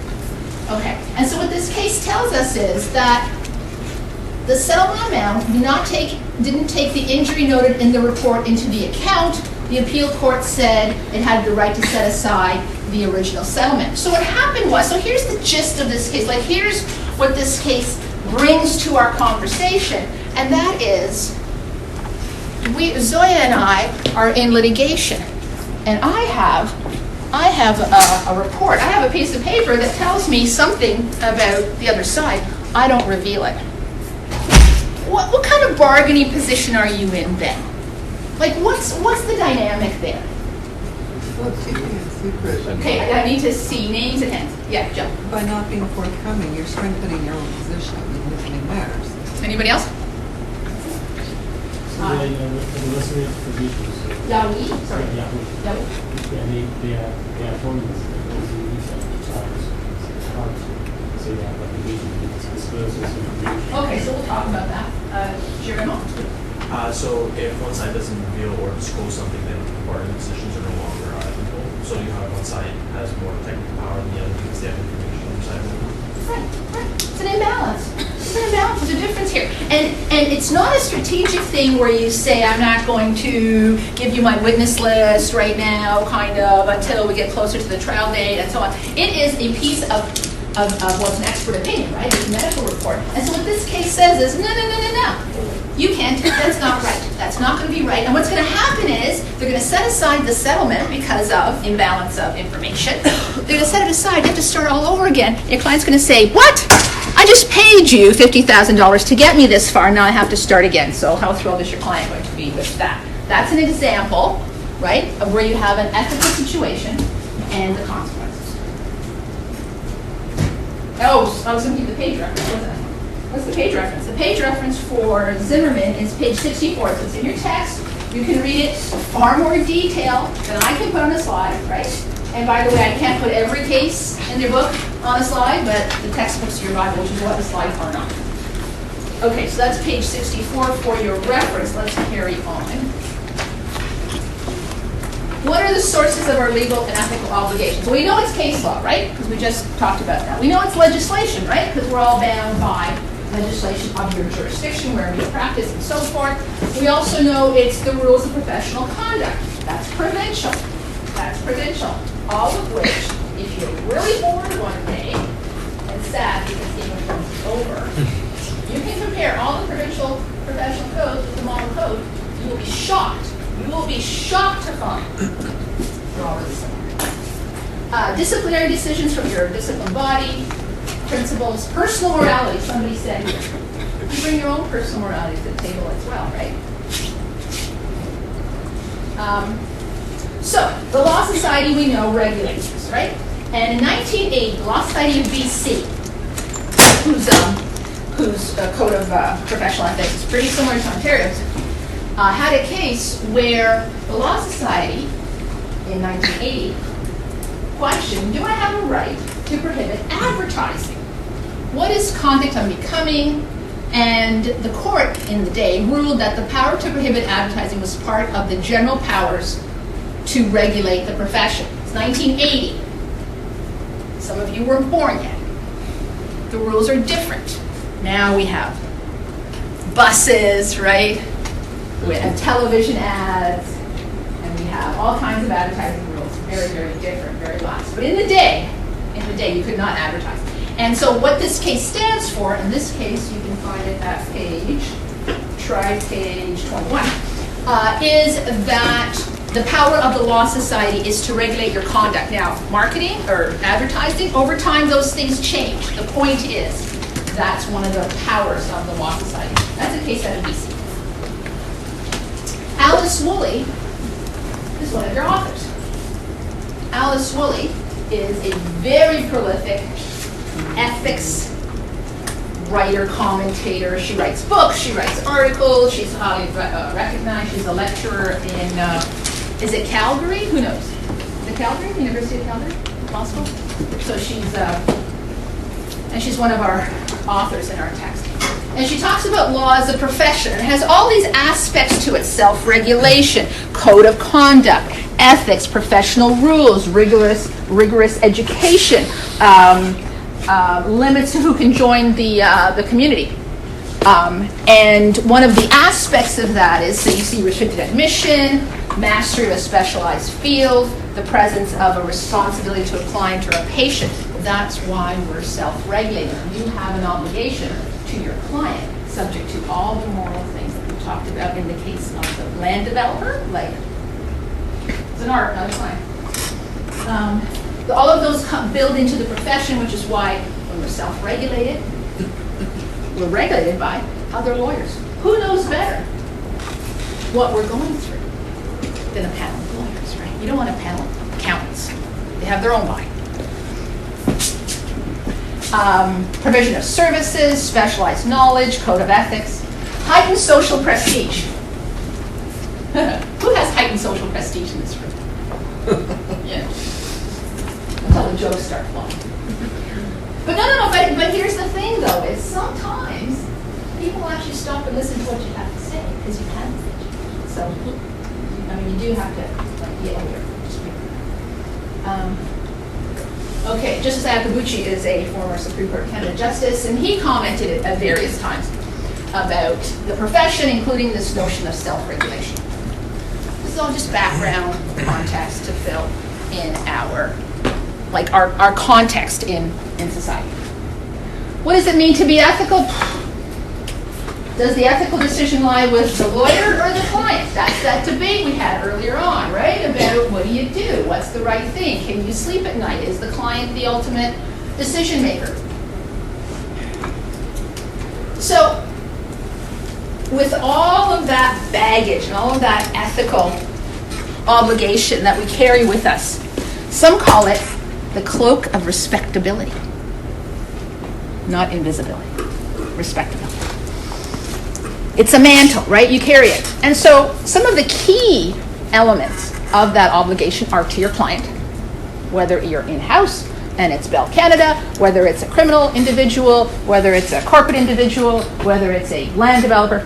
Okay, and so what this case tells us is that the settlement amount didn't take the injury noted in the report into the account. The appeal court said it had the right to set aside the original settlement. So what happened was, so here's the gist of this case, like here's what this case brings to our conversation, and that is, Zoya and I are in litigation, and I have a report, I have a piece of paper that tells me something about the other side. I don't reveal it. What kind of bargaining position are you in then? Like, what's the dynamic there? Well, keeping it secret. Okay, I need to see names and hands. Yeah, Joe. By not being forthcoming, you're strengthening your own position and weakening theirs. Anybody else? So the university physicians. Yahweh? Sorry. Yahweh. Yahweh. They are foreigners. It's hard to say that, but it discloses information. Okay, so we'll talk about that. Jerome? So if one side doesn't reveal or disclose something, then bargaining positions are no longer applicable. So you have one side has more technical power than the other because they have information on the side of the Right. It's an imbalance. It's an imbalance. There's a difference here. And it's not a strategic thing where you say, I'm not going to give you my witness list right now, kind of, until we get closer to the trial date and so on. It is a piece of what's an expert opinion, right? It's a medical report. And so what this case says is, no. You can't, that's not right. That's not going to be right. And what's going to happen is they're going to set aside the settlement because of imbalance of information. They're going to set it aside. You have to start all over again. Your client's going to say, what? I just paid you $50,000 to get me this far. Now I have to start again. So how thrilled is your client going to be with that? That's an example, right, of where you have an ethical situation and the consequences. Oh, I was going to give the page reference, wasn't I? What's the page reference? The page reference for Zimmerman is page 64. So it's in your text. You can read it far more detail than I can put on a slide, right? And by the way, I can't put every case in your book on a slide, but the textbooks are your Bible, which is what the slides are not. Okay, so that's page 64 for your reference. Let's carry on. What are the sources of our legal and ethical obligations? Well, we know it's case law, right? Because we just talked about that. We know it's legislation, right? Because we're all bound by legislation of your jurisdiction, where you practice and so forth. We also know it's the rules of professional conduct. That's provincial. That's provincial. All of which, if you're really bored one day and sad because Game of Thrones is over, you can compare all the provincial professional codes with the model code. You will be shocked. You will be shocked to find they're all really similar. Disciplinary decisions from your disciplined body, principles, personal morality. Somebody said here, you bring your own personal morality to the table as well, right? So the Law Society, we know, regulates this, right? And in 1980, the Law Society of BC, whose code of professional ethics is pretty similar to Ontario's, had a case where the Law Society in 1980 questioned, do I have a right to prohibit advertising? What is conduct unbecoming? And the court in the day ruled that the power to prohibit advertising was part of the general powers to regulate the profession. It's 1980. Some of you weren't born yet. The rules are different. Now we have buses, right? We have television ads, and we have all kinds of advertising rules. Very, very different, very lax. But in the day, you could not advertise. And so what this case stands for, in this case, you can find it at try page 21, is that the power of the Law Society is to regulate your conduct. Now, marketing or advertising, over time those things change. The point is, that's one of the powers of the Law Society. That's a case out of BC. Alice Woolley is one of your authors. Alice Woolley is a very prolific ethics writer, commentator. She writes books, she writes articles, she's highly recognized. She's a lecturer in, is it Calgary? Who knows? Is it Calgary? University of Calgary? Law School? So she's one of our authors in our text. And she talks about law as a profession. It has all these aspects to it: self-regulation, code of conduct, ethics, professional rules, rigorous education, limits to who can join the community. And one of the aspects of that is, so you see restricted admission, mastery of a specialized field, the presence of a responsibility to a client or a patient. That's why we're self-regulating. You have an obligation to your client, subject to all the moral things that we talked about in the case of the land developer, like it's an art, not a client. All of those build into the profession, which is why when we're self-regulated, we're regulated by other lawyers. Who knows better what we're going through than a panel of lawyers, right? You don't want a panel of accountants. They have their own body. Provision of services, specialized knowledge, code of ethics, heightened social prestige. Who has heightened social prestige in this room? Yeah. Until the jokes start flowing. But but here's the thing though, is sometimes people actually stop and listen to what you have to say because you have to. So, I mean, you do have to, be aware. Okay, Justice Akabuchi is a former Supreme Court of Canada Justice, and he commented at various times about the profession, including this notion of self-regulation. This is all just background context to fill in our context in society. What does it mean to be ethical? Does the ethical decision lie with the lawyer or the client? That's that debate we had earlier on, right? About what do you do? What's the right thing? Can you sleep at night? Is the client the ultimate decision maker? So, with all of that baggage and all of that ethical obligation that we carry with us, some call it the cloak of respectability. Not invisibility. Respectability. It's a mantle, right? You carry it. And so some of the key elements of that obligation are to your client, whether you're in-house and it's Bell Canada, whether it's a criminal individual, whether it's a corporate individual, whether it's a land developer.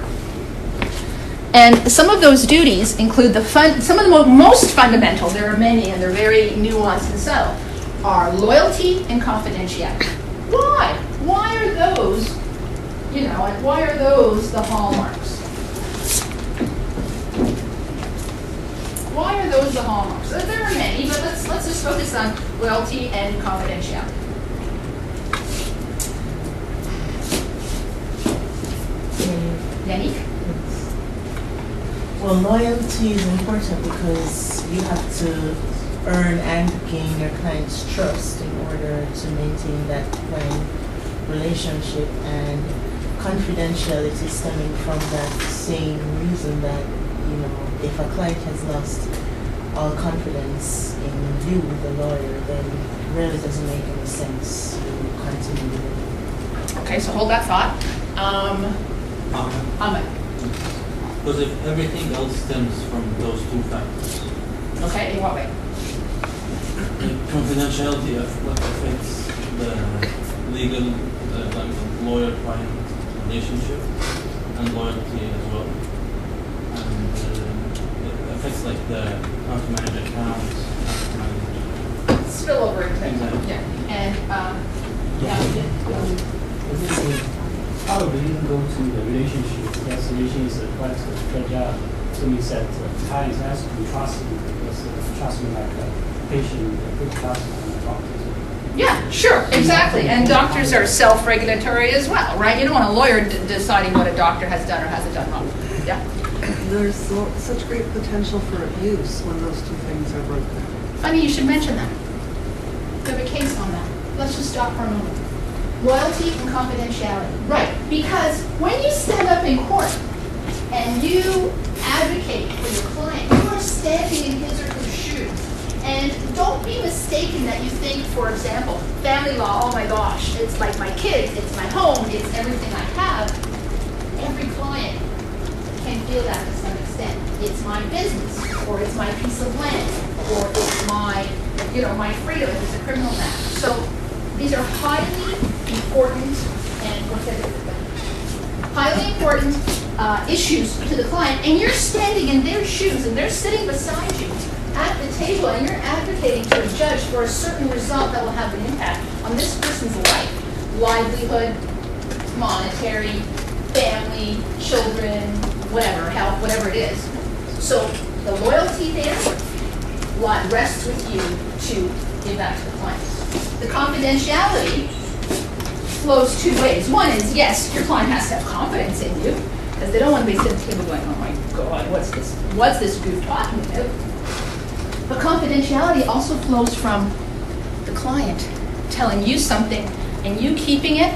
And some of those duties include some of the most fundamental, there are many and they're very nuanced and subtle, are loyalty and confidentiality. Why? Why are those why are those the hallmarks? Why are those the hallmarks? There are many, but let's just focus on loyalty and confidentiality. Yannick? Well, loyalty is important because you have to earn and gain your client's trust in order to maintain that client relationship, and confidentiality stemming from that same reason that, if a client has lost all confidence in you, the lawyer, then it really doesn't make any sense to continue with it. Okay, so hold that thought. Ahmed. Because if everything else stems from those two factors. Okay, in what way? Confidentiality what affects the legal, lawyer-client relationship, and loyalty as well. And it affects how to manage accounts, how to manage spillover into exactly. Yeah. And probably even go to the relationship, because the relationship is quite fragile. So means that client has to be trusted, because trust me like a patient, a good trust and a doctor. Yeah, sure, exactly. And doctors are self-regulatory as well, right? You don't want a lawyer deciding what a doctor has done or hasn't done wrong. Yeah. There's such great potential for abuse when those two things are broken. Funny you should mention that. We have a case on that. Let's just stop for a moment. Loyalty and confidentiality. Right, because when you stand up in court and you advocate for your client, you are standing in his or her shoes. And don't be mistaken that you think, for example, family law, oh my gosh, it's like my kids, it's my home, it's everything I have. Every client can feel that to some extent. It's my business, or it's my piece of land, or it's my, my freedom if it's a criminal matter. So these are highly important highly important issues to the client, and you're standing in their shoes, and they're sitting beside you at the table, and you're advocating to a judge for a certain result that will have an impact on this person's life, livelihood, monetary, family, children, whatever, health, whatever it is. So the loyalty there rests with you to give that to the client. The confidentiality flows two ways. One is, yes, your client has to have confidence in you, because they don't want to be sitting at the table going, oh my God, what's this goof talking about? But confidentiality also flows from the client telling you something and you keeping it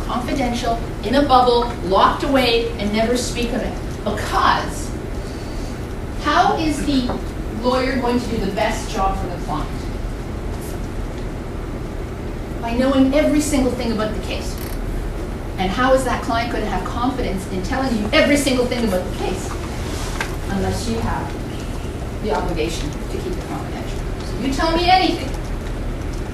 confidential, in a bubble, locked away, and never speak of it. Because how is the lawyer going to do the best job for the client? By knowing every single thing about the case. And how is that client going to have confidence in telling you every single thing about the case? Unless you have the obligation to keep it confidential. So you tell me anything,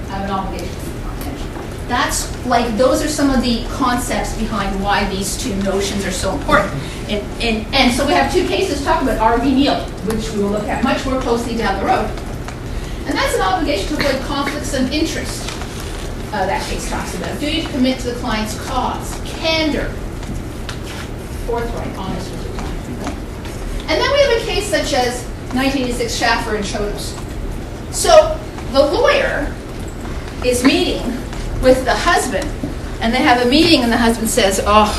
I have an obligation to keep it confidential. Those are some of the concepts behind why these two notions are so important. And so we have two cases talking about R.V. Neal, which we will look at much more closely down the road. And that's an obligation to avoid conflicts of interest. That case talks about duty to commit to the client's cause, candor, forthright, honest with your client. Right? And then we have a case such as 1986 Schaffer and Chodos. So the lawyer is meeting with the husband, and they have a meeting, and the husband says, oh,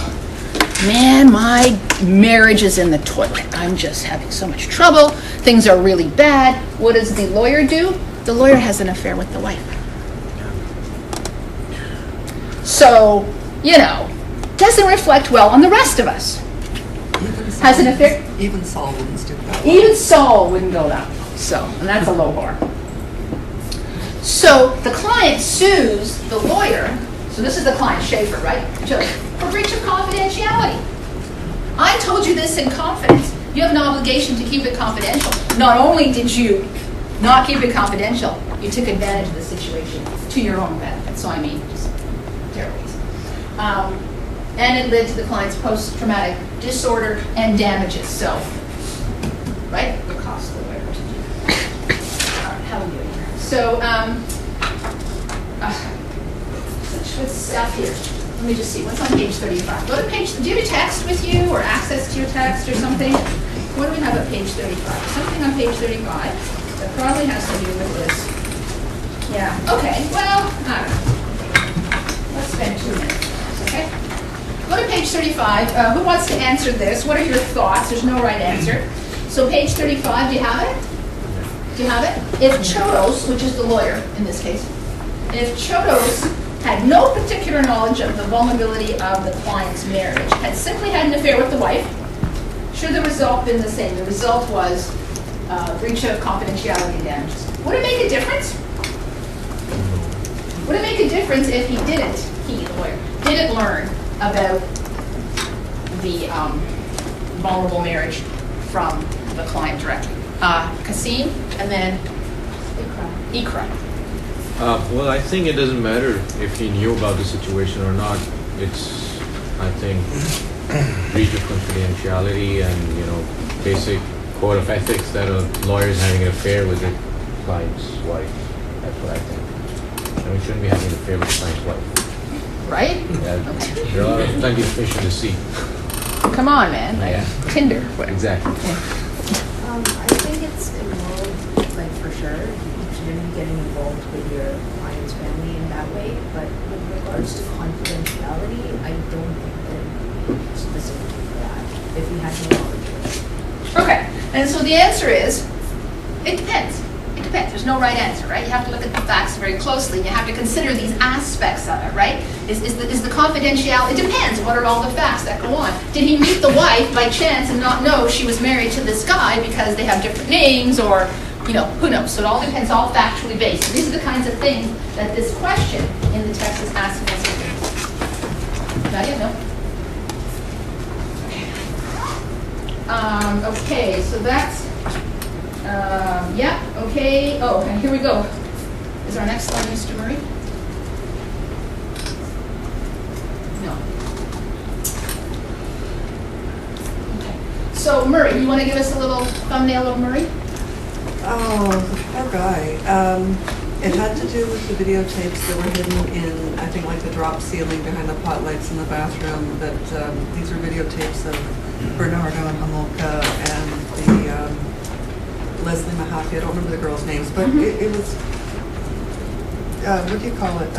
man, my marriage is in the toilet. I'm just having so much trouble. Things are really bad. What does the lawyer do? The lawyer has an affair with the wife. So, doesn't reflect well on the rest of us. Has an affair? Even Saul wouldn't stoop that. Even Saul wouldn't go that low. So, and that's a low bar. So the client sues the lawyer. So this is the client, Schaefer, right? For breach of confidentiality. I told you this in confidence. You have an obligation to keep it confidential. Not only did you not keep it confidential, you took advantage of the situation to your own benefit. So just terrible. And it led to the client's post-traumatic disorder and damages. So, right? The cost of the lawyer to do that. All right, how are we doing here? So, such good stuff here. Let me just see, what's on page 35? Go to page, do you have a text with you or access to your text or something? What do we have at page 35? Something on page 35 that probably has to do with this. Yeah, okay, well, I don't know. Let's spend 2 minutes, okay? Go to page 35. Who wants to answer this? What are your thoughts? There's no right answer. So page 35, do you have it? Do you have it? If Chodos, which is the lawyer in this case, if Chodos had no particular knowledge of the vulnerability of the client's marriage, had simply had an affair with the wife, should the result been the same? The result was breach of confidentiality and damages. Would it make a difference? Would it make a difference if he, the lawyer, didn't learn about the vulnerable marriage from the client directly? Kasim, and then Ikra. Well, I think it doesn't matter if he knew about the situation or not. It's, I think, breach of confidentiality and, basic code of ethics that a lawyer is having an affair with the client's wife. That's what I think. And we shouldn't be having an affair with the client's wife. Right? Yeah, okay. There are plenty of fish in the sea. Come on, man. Tinder. Exactly. I think it's immoral, for sure. You shouldn't be getting involved with your client's family that way, but with regards to confidentiality, I don't think that specifically for that, if we had no knowledge of it. Okay, and so the answer is, it depends. It depends. There's no right answer, right? You have to look at the facts very closely. You have to consider these aspects of it, right? Is the confidentiality, it depends. What are all the facts that go on? Did he meet the wife by chance and not know she was married to this guy because they have different names, or, you know, who knows? So it all depends, all factually based. These are the kinds of things that this question in the text is asking us to do. Not yet, no? Okay, so that's, yeah, okay. Oh, and here we go. Is our next slide Mr. Murray? No. Okay. So Murray, you want to give us a little thumbnail of Murray? Oh, the poor guy. It had to do with the videotapes that were hidden in, I think, like the drop ceiling behind the pot lights in the bathroom. That these are videotapes of Bernardo and Homolka and the Leslie Mahaffey. I don't remember the girls' names, but it was, what do you call it?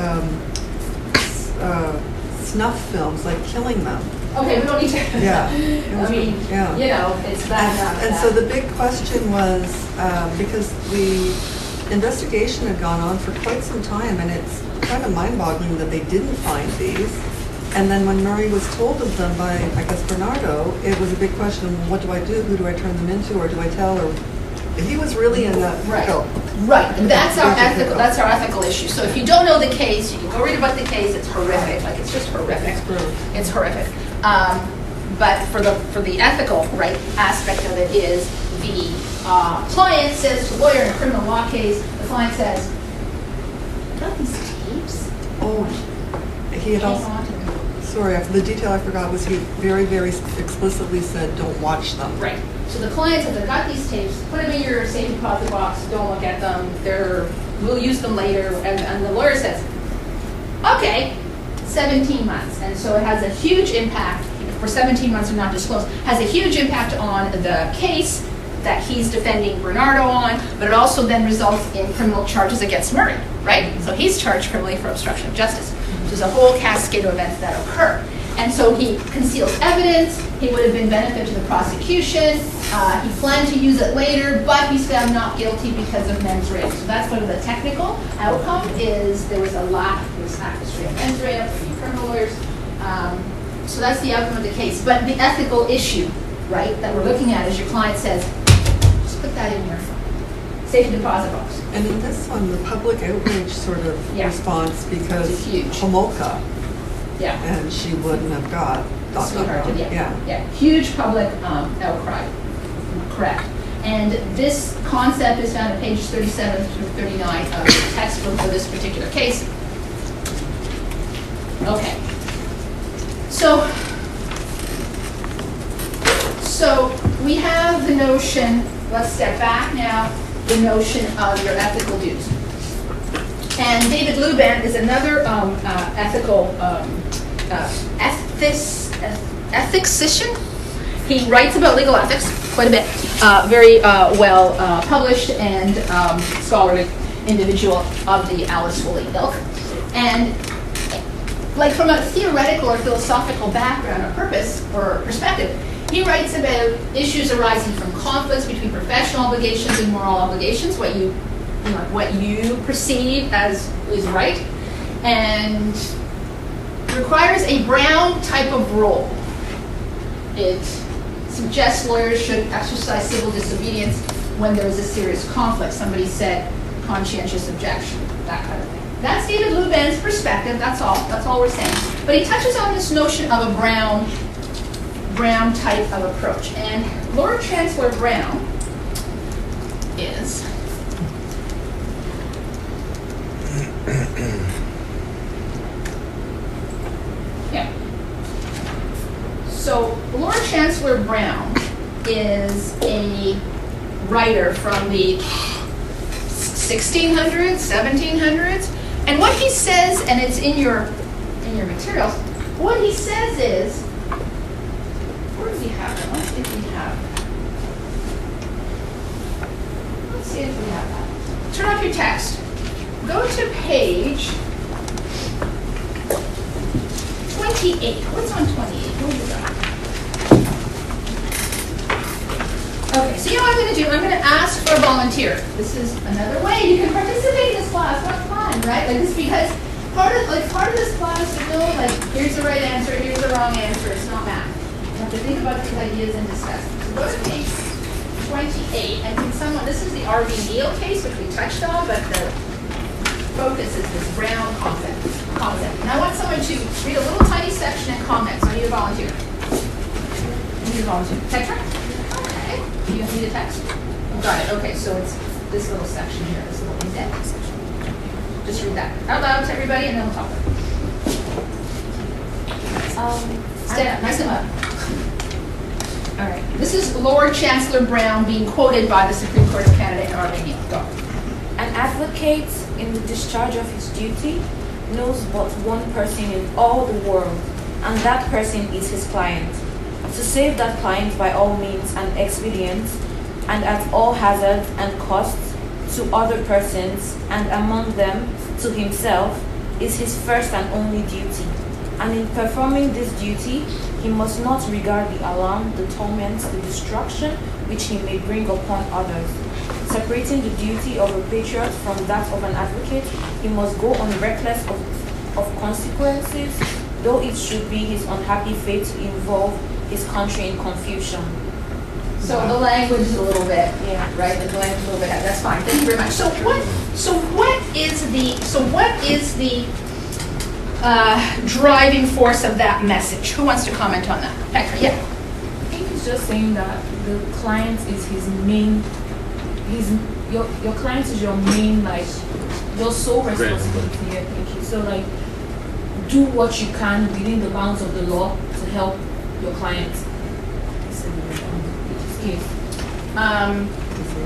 Snuff films, like killing them. Okay, we don't need to. Yeah. I mean, yeah. you know, it's bad enough. And so the big question was, because the investigation had gone on for quite some time, and it's kind of mind-boggling that they didn't find these. And then when Murray was told of them by, I guess, Bernardo, it was a big question, what do I do? Who do I turn them into, or do I tell? Or he was really in that pickle. Right, and that's our ethical issue. So if you don't know the case, you can go read about the case. It's horrific. Like, it's just horrific. It's horrific. But for the ethical aspect of it is the client says to a lawyer in a criminal law case, the client says, "I got these tapes." Oh, he had also. Sorry, the detail I forgot was he very, very explicitly said, "Don't watch them." Right. So the client says, "I've got these tapes. Put them in your safe deposit box. Don't look at them. We'll use them later." And the lawyer says, "Okay, 17 months." And so it has a huge impact. For 17 months are not disclosed. Has a huge impact on the case that he's defending Bernardo on, but it also then results in criminal charges against Murray, right? So he's charged criminally for obstruction of justice. There's a whole cascade of events that occur. And so he conceals evidence. He would have been benefit to the prosecution. He planned to use it later, but he's found not guilty because of mens rea. So that's sort of the technical outcome is there was a lack of this actus rea mens rea for criminal lawyers. So that's the outcome of the case. But the ethical issue, right, that we're looking at is your client says, just put that in your safe deposit box. And in this one, the public outrage sort of response because Homolka, and she wouldn't have got Sweetheart, yeah. Huge public outcry. Correct. And this concept is found at pages 37 through 39 of the textbook for this particular case. Okay. So we have the notion, let's step back now, the notion of your ethical dues. And David Luban is another ethical ethicistician. He writes about legal ethics quite a bit, very well published and scholarly individual of the Alice Woolley ilk. And like from a theoretical or philosophical background or purpose or perspective, he writes about issues arising from conflicts between professional obligations and moral obligations, what you perceive as is right, and requires a Brown type of role. It suggests lawyers should exercise civil disobedience when there is a serious conflict. Somebody said conscientious objection, that kind of thing. That's David Luban's perspective, that's all we're saying. But he touches on this notion of a Brown type of approach. And Lord Chancellor Brown is So Lord Chancellor Brown is a writer from the 1600s, 1700s, and what he says, and it's in your materials, what he says is, where does he have it? Let's see if we have it. Let's see if we have that. Turn off your text. Go to page 28. What's on 28? What is that? Okay, so you know what I'm going to do? I'm going to ask for a volunteer. This is another way you can participate in this class. What fun, right? Like this, because part of this class is no like here's the right answer, here's the wrong answer. It's not math. You have to think about these ideas and discuss them. So go to page 28, and can someone? This is the R.V. Neal case, which we touched on, but the focus is this Brown concept. And I want someone to read a little tiny section and comment. So I need a volunteer. I need a volunteer. Tetra? Okay. You need a text? Got it. Okay, so it's this little section here, this little indent section. Just read that out loud to everybody, and then we'll talk. Stand up, nice and loud. All right. This is Lord Chancellor Brown being quoted by the Supreme Court of Canada in R.V. Neal. Go. An advocate, in the discharge of his duty, knows but one person in all the world, and that person is his client. To save that client by all means and expedients, and at all hazards and costs to other persons, and among them to himself, is his first and only duty. And in performing this duty, he must not regard the alarm, the torments, the destruction which he may bring upon others. Separating the duty of a patriot from that of an advocate, he must go on reckless of consequences, though it should be his unhappy fate to involve his country in confusion. So the language is a little bit, right? The language is a little bit. That's fine. Thank you very much. So what is the driving force of that message? Who wants to comment on that? Petra, yeah. I think it's just saying that the client is his main. Your client is your main, like, your sole responsibility. Yeah, thank you. So, like, do what you can within the bounds of the law to help your client.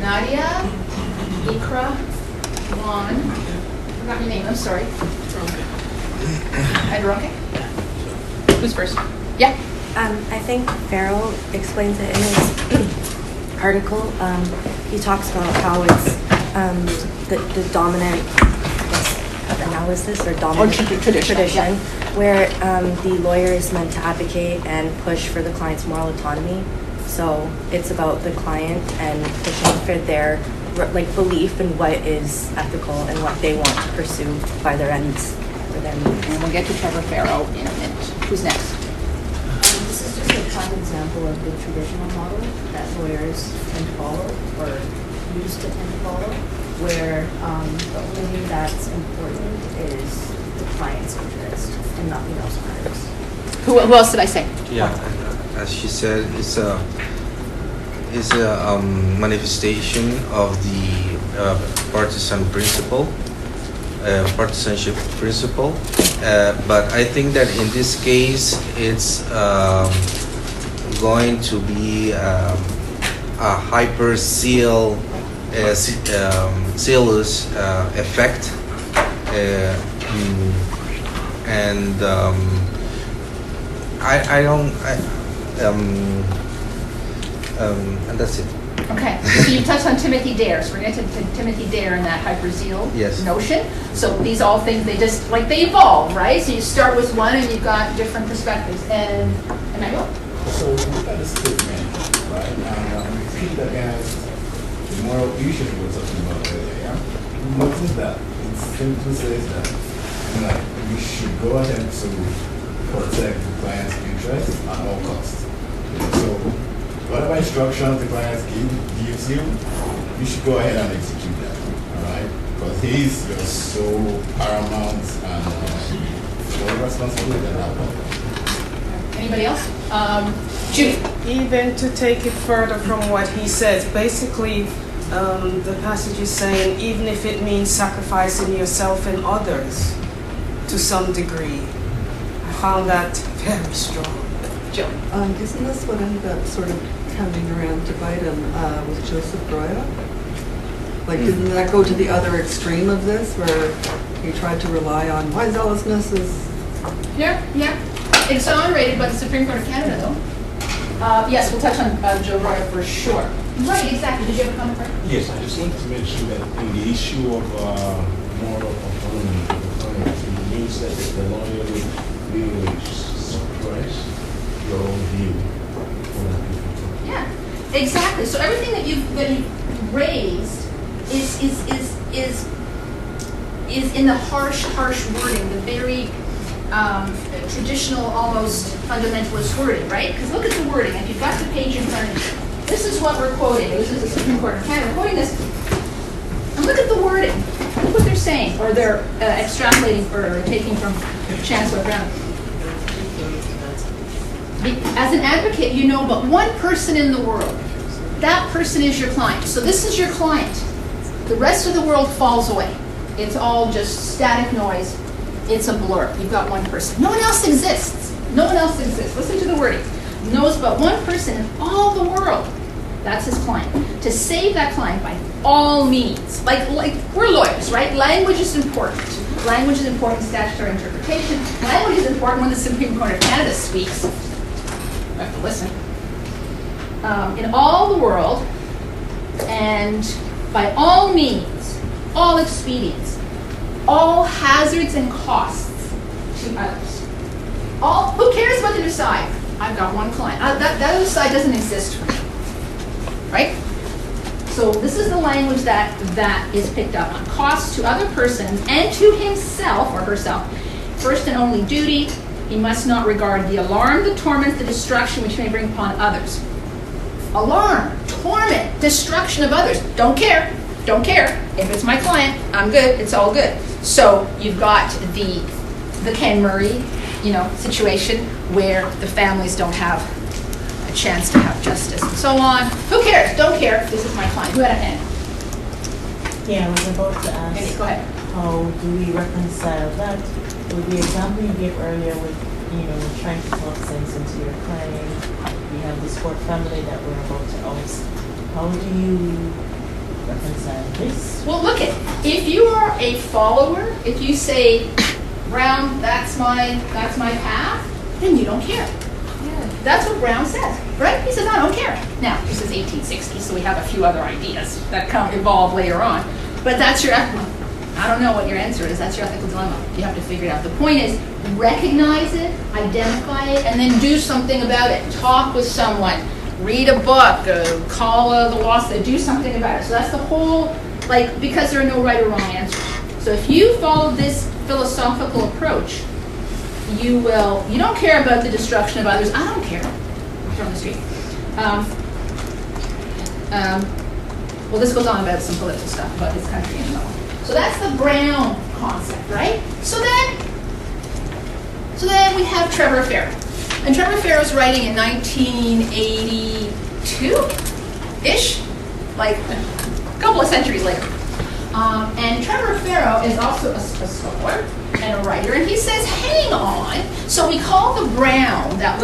Nadia, Ikra, Juan. Forgot your name. I'm sorry. Adroke. Who's first? Yeah. I think Farrell explains it in his article. He talks about how it's the dominant, I guess, analysis or dominant tradition where the lawyer is meant to advocate and push for the client's moral autonomy. So it's about the client and pushing for their belief in what is ethical and what they want to pursue by their ends for their needs. And we'll get to Trevor Farrow in a minute. Who's next? This is just a prime example of the traditional model that lawyers tend to follow, or used to tend to follow, where the only thing that's important is the client's interest and nothing else matters. Who else did I say? Yeah, as she said, it's a manifestation of the partisanship principle. But I think that in this case, it's going to be a hyper zealous effect, and and that's it. Okay, so you touched on Timothy Dare, so we're going to get to Timothy Dare and that hyperzeal notion. So these all things, they evolve, right? So you start with one and you've got different perspectives. And Emmanuel? So look at the statement, right? And repeat against the moral issues we were talking about earlier, yeah? Notice that it simply says that we should go ahead to protect the client's interests at all costs. So whatever instructions the client gives you, you should go ahead and execute that, all right? Because he's your sole paramount and sole responsibility at that point. Anybody else? Judy. Even to take it further from what he says, basically the passage is saying even if it means sacrificing yourself and others to some degree. I found that very strong. Jill. Isn't this what ended up sort of coming around to bite him with Joseph Broya? Like, didn't that go to the other extreme of this, where he tried to rely on my zealousness is... Yeah. It's tolerated by the Supreme Court of Canada, though. Yes, we'll touch on Joe Broya for sure. Right, exactly. Did you have a comment, Frank? Yes, I just wanted to mention that in the issue of moral autonomy of the client, it means that the lawyer will be your own view on that people. Yeah, exactly. So everything that you've raised is in the harsh wording, the very traditional, almost fundamentalist wording, right? Because look at the wording, and you've got the page in front of you. This is what we're quoting. This is the Supreme Court of Canada quoting this. And look at the wording. Look what they're saying, or they're extrapolating or taking from Chancellor Brown. As an advocate, you know but one person in the world. That person is your client. So this is your client. The rest of the world falls away. It's all just static noise. It's a blur. You've got one person. No one else exists. No one else exists. Listen to the wording. Knows but one person in all the world. That's his client. To save that client by all means. Like we're lawyers, right? Language is important. Language is important in statutory interpretation. Language is important when the Supreme Court of Canada speaks. You have to listen. In all the world, and by all means, all expedients, all hazards and costs to others. Who cares about the other side? I've got one client. That other side doesn't exist for me, right? So this is the language that is picked up on. Costs to other persons and to himself or herself. First and only duty, he must not regard the alarm, the torment, the destruction which may bring upon others. Alarm, torment, destruction of others. Don't care. Don't care. If it's my client, I'm good. It's all good. So you've got the Ken Murray, situation where the families don't have a chance to have justice and so on. Who cares? Don't care. This is my client. Who had a hand? Yeah, I was about to ask. Okay, go ahead. How do we reconcile that with the example you gave earlier with, trying to talk sense into your client? We have this court family that we're about to oust. How do you reconcile this? Well, look if you are a follower, if you say, Brown, that's my path, then you don't care. Yeah. That's what Brown says, right? He says, I don't care. Now, this is 1860, so we have a few other ideas that evolve later on. But that's your ethical. I don't know what your answer is. That's your ethical dilemma. You have to figure it out. The point is, recognize it, identify it, and then do something about it. Talk with someone. Read a book. Call the law. Do something about it. So that's the whole, because there are no right or wrong answers. So if you follow this philosophical approach, you don't care about the destruction of others. I don't care. From the street. Well, this goes on about some political stuff about his country and so on. So that's the Brown concept, right? So then we have Trevor Farrow. And Trevor Farrow's writing in 1982-ish, like a couple of centuries later. And Trevor Farrow is also a scholar and a writer, and he says, hang on. So we call the Brown, that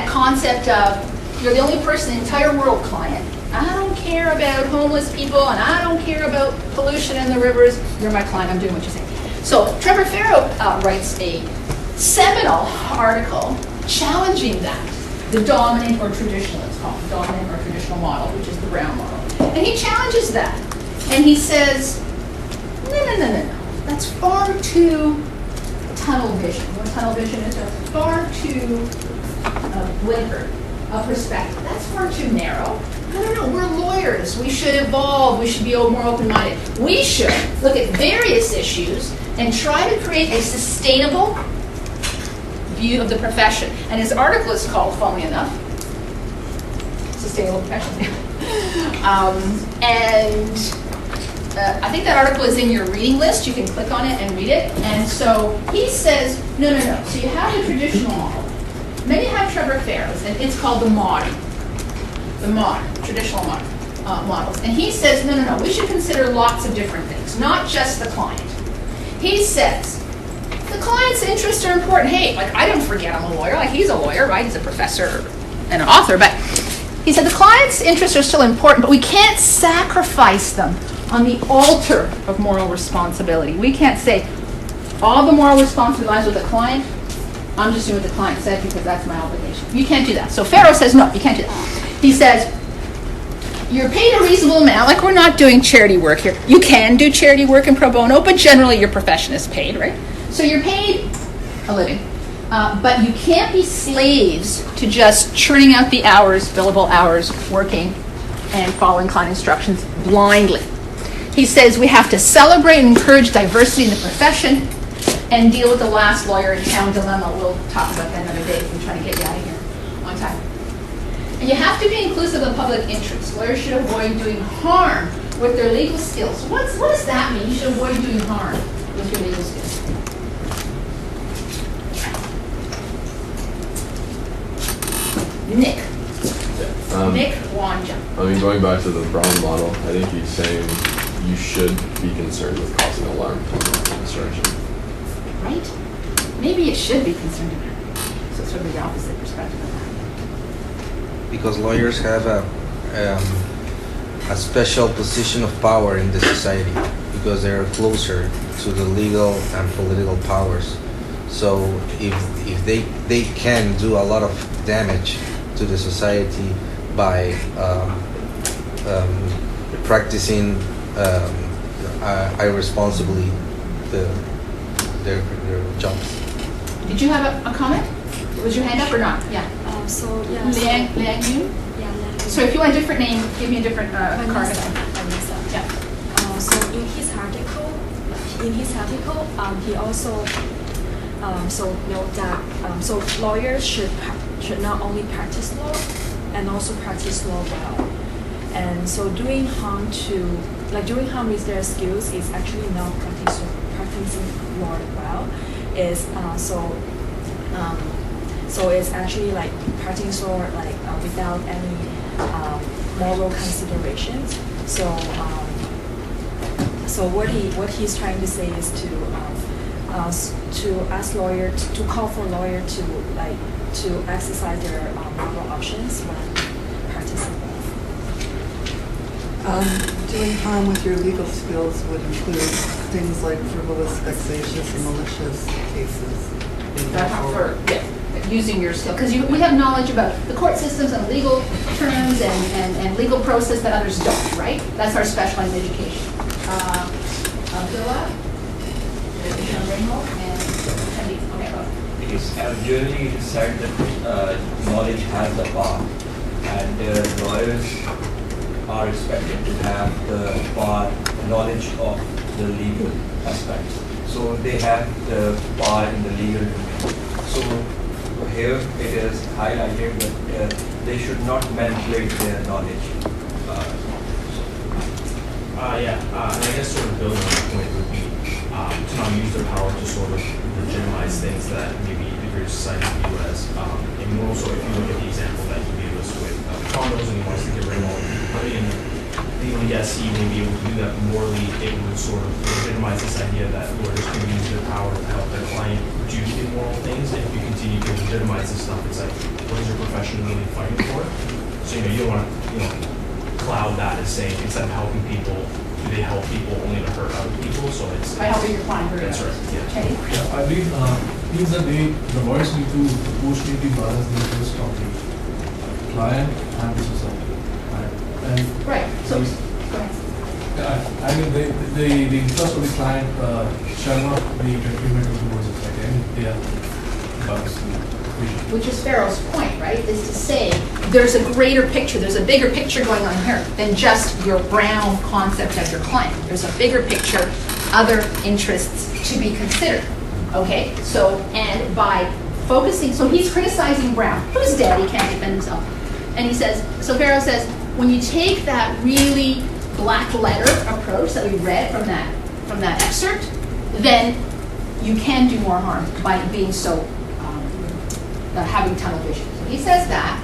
concept of you're the only person in the entire world client. I don't care about homeless people, and I don't care about pollution in the rivers. You're my client. I'm doing what you say. So Trevor Farrow writes a seminal article challenging that, the dominant or traditional, it's called, dominant or traditional model, which is the Brown model. And he challenges that. And he says, no. That's far too tunnel vision. What tunnel vision is? That's far too blinkered a perspective. That's far too narrow. No. We're lawyers. We should evolve. We should be more open-minded. We should look at various issues and try to create a sustainable view of the profession. And his article is called, funnily enough, Sustainable Profession. I think that article is in your reading list. You can click on it and read it. And so he says, no. So you have the traditional model. Then you have Trevor Farrow's, and it's called the modern traditional models. And he says, no. We should consider lots of different things, not just the client. He says, the client's interests are important. Hey, I don't forget I'm a lawyer. He's a lawyer, right? He's a professor and an author. But he said the client's interests are still important, but we can't sacrifice them on the altar of moral responsibility. We can't say, all the moral responsibility lies with the client. I'm just doing what the client said because that's my obligation. You can't do that. So Farrow says, no, you can't do that. He says, you're paid a reasonable amount. We're not doing charity work here. You can do charity work in pro bono, but generally your profession is paid, right? So you're paid a living. But you can't be slaves to just churning out the hours, billable hours, working and following client instructions blindly. He says we have to celebrate and encourage diversity in the profession and deal with the last lawyer in town dilemma. We'll talk about that another day if we try to get you out of here on time. And you have to be inclusive of public interest. Lawyers should avoid doing harm with their legal skills. What does that mean? You should avoid doing harm with your legal skills. Nick. Nick Wanja. I mean, going back to the Brown model, I think he's saying you should be concerned with causing alarm to construction. Right? Maybe it should be concerned about it. So it's sort of the opposite perspective of that. Because lawyers have a special position of power in the society because they are closer to the legal and political powers. So if they can do a lot of damage to the society by practicing irresponsibly their jobs. Did you have a comment? Was your hand up or not? Yeah. Liang Yu? Yeah, Liang Yu. So if you want a different name, give me a different card. Yeah. So in his article, he also note that so lawyers should not only practice law and also practice law well. And so doing harm with their skills is actually not practicing law well. So it's actually like practicing law without any moral considerations. So what he's trying to say is to ask lawyer to call for lawyer to exercise their moral options when practicing law. Doing harm with your legal skills would include things like frivolous, vexatious, and malicious cases. Using your skill, because we have knowledge about the court systems and legal terms and legal process that others don't, right? That's our specialized education. Abdullah, Yes, generally it is said that knowledge has the power, and lawyers are expected to have the power, knowledge of the legal aspects. So they have the power in the legal domain. So here it is highlighted that they should not manipulate their knowledge. And I guess sort of building on that point would be to not use their power to sort of legitimize things that maybe the greater society view as immoral. So if you look at the example that he gave us with condos and he wants to get rid of all the people in legally, yes, he may be able to do that, but morally it would sort of legitimize this idea that lawyers can use their power to help their client do immoral things. And if you continue to legitimize this stuff, it's like, what is your profession really fighting for? So you don't want to cloud that as saying instead of helping people, do they help people only to hurt other people? So it's by helping your client hurt others. Right. Yeah. Yeah, I believe means that the lawyers need to proportionately balance the interest of the client and the society. Right. So go ahead. I mean, the interest of the client shall not be detrimental towards the society. I mean, they are balanced. Which is Farrell's point, right? Is to say there's a greater picture, there's a bigger picture going on here than just your brown concept of your client. There's a bigger picture, other interests to be considered. Okay? So, and by focusing, so he's criticizing Brown, who's dead, he can't defend himself. And he says, so Farrell says, when you take that really black letter approach that we read from that excerpt, then you can do more harm by being so having tunnel vision. So he says that.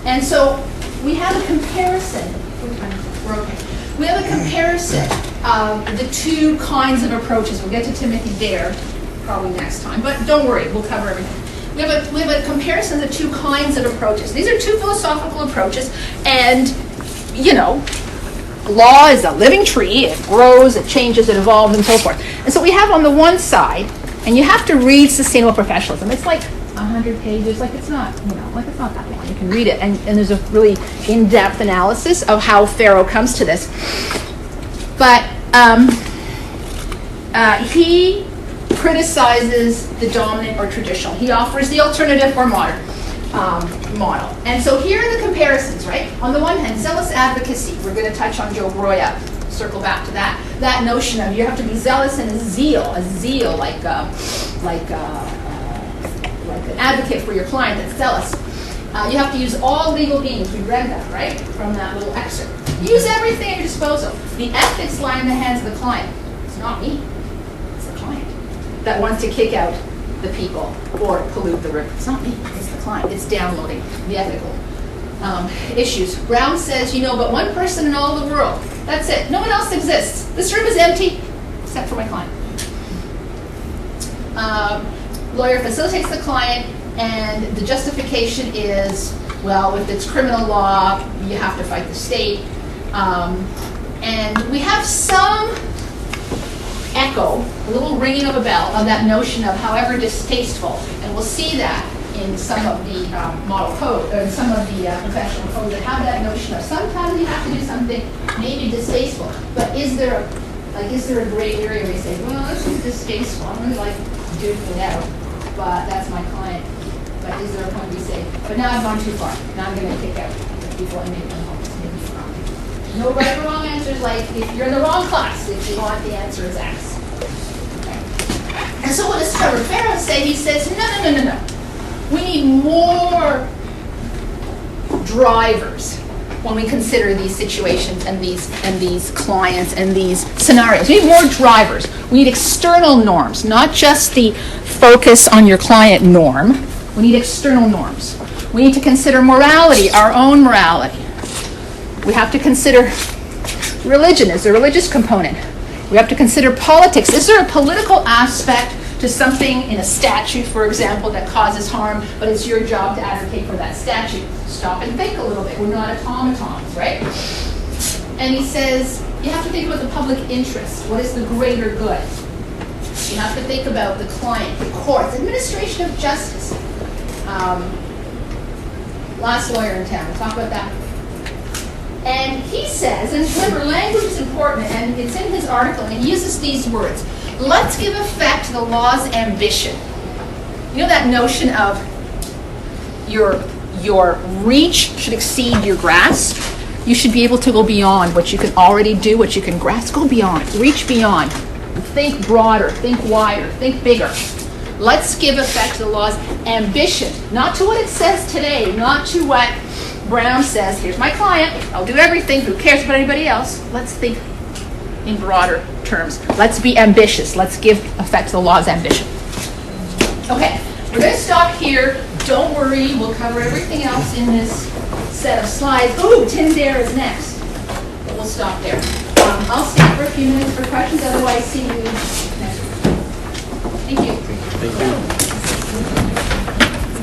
And so we have a comparison. We're okay. We have a comparison of the two kinds of approaches. We'll get to Timothy there probably next time, but don't worry, we'll cover everything. We have a comparison of the two kinds of approaches. These are two philosophical approaches, and law is a living tree. It grows, it changes, it evolves, and so forth. And so we have on the one side, and you have to read Sustainable Professionalism. It's like 100 pages, it's not that long. You can read it, and there's a really in-depth analysis of how Farrell comes to this. But he criticizes the dominant or traditional. He offers the alternative or modern model. And so here are the comparisons, right? On the one hand, zealous advocacy. We're going to touch on Joe Broya. Circle back to that. That notion of you have to be zealous and a zeal like an advocate for your client that's zealous. You have to use all legal means. We read that, right? From that little excerpt. Use everything at your disposal. The ethics lie in the hands of the client. It's not me. It's the client that wants to kick out the people or pollute the river. It's not me. It's the client. It's downloading the ethical issues. Brown says, but one person in all the world. That's it. No one else exists. This room is empty except for my client. Lawyer facilitates the client, and the justification is, well, if it's criminal law, you have to fight the state. And we have some echo, a little ringing of a bell of that notion of however distasteful, and we'll see that in some of the model code, or some of the professional codes that have that notion of sometimes you have to do something maybe distasteful, but is there a gray area where you say, well, this is distasteful, I don't really like duking it out, but that's my client. But is there a point where you say, but now I've gone too far, now I'm going to kick out people and make them homeless, make them wrong. No right or wrong answers, like if you're in the wrong class, if you want, the answer is X. Okay. And so what does Trevor Farrow say? He says, no. We need more drivers when we consider these situations and these clients and these scenarios. We need more drivers. We need external norms, not just the focus on your client norm. We need external norms. We need to consider morality, our own morality. We have to consider religion. Is there a religious component? We have to consider politics. Is there a political aspect to something in a statute, for example, that causes harm, but it's your job to advocate for that statute? Stop and think a little bit. We're not automatons, right? And he says, you have to think about the public interest. What is the greater good? You have to think about the client, the courts, administration of justice. Last lawyer in town, we'll talk about that. And he says, and remember, language is important, and it's in his article, and he uses these words. Let's give effect to the law's ambition. That notion of your reach should exceed your grasp. You should be able to go beyond what you can already do, what you can grasp. Go beyond, reach beyond. Think broader, think wider, think bigger. Let's give effect to the law's ambition, not to what it says today, not to what Brown says, here's my client, I'll do everything, who cares about anybody else? Let's think in broader terms. Let's be ambitious. Let's give effect to the law's ambition. Okay, we're going to stop here. Don't worry, we'll cover everything else in this set of slides. Ooh, Tim Dare is next. But we'll stop there. I'll stay for a few minutes for questions, otherwise see you next week. Thank you. Thank you.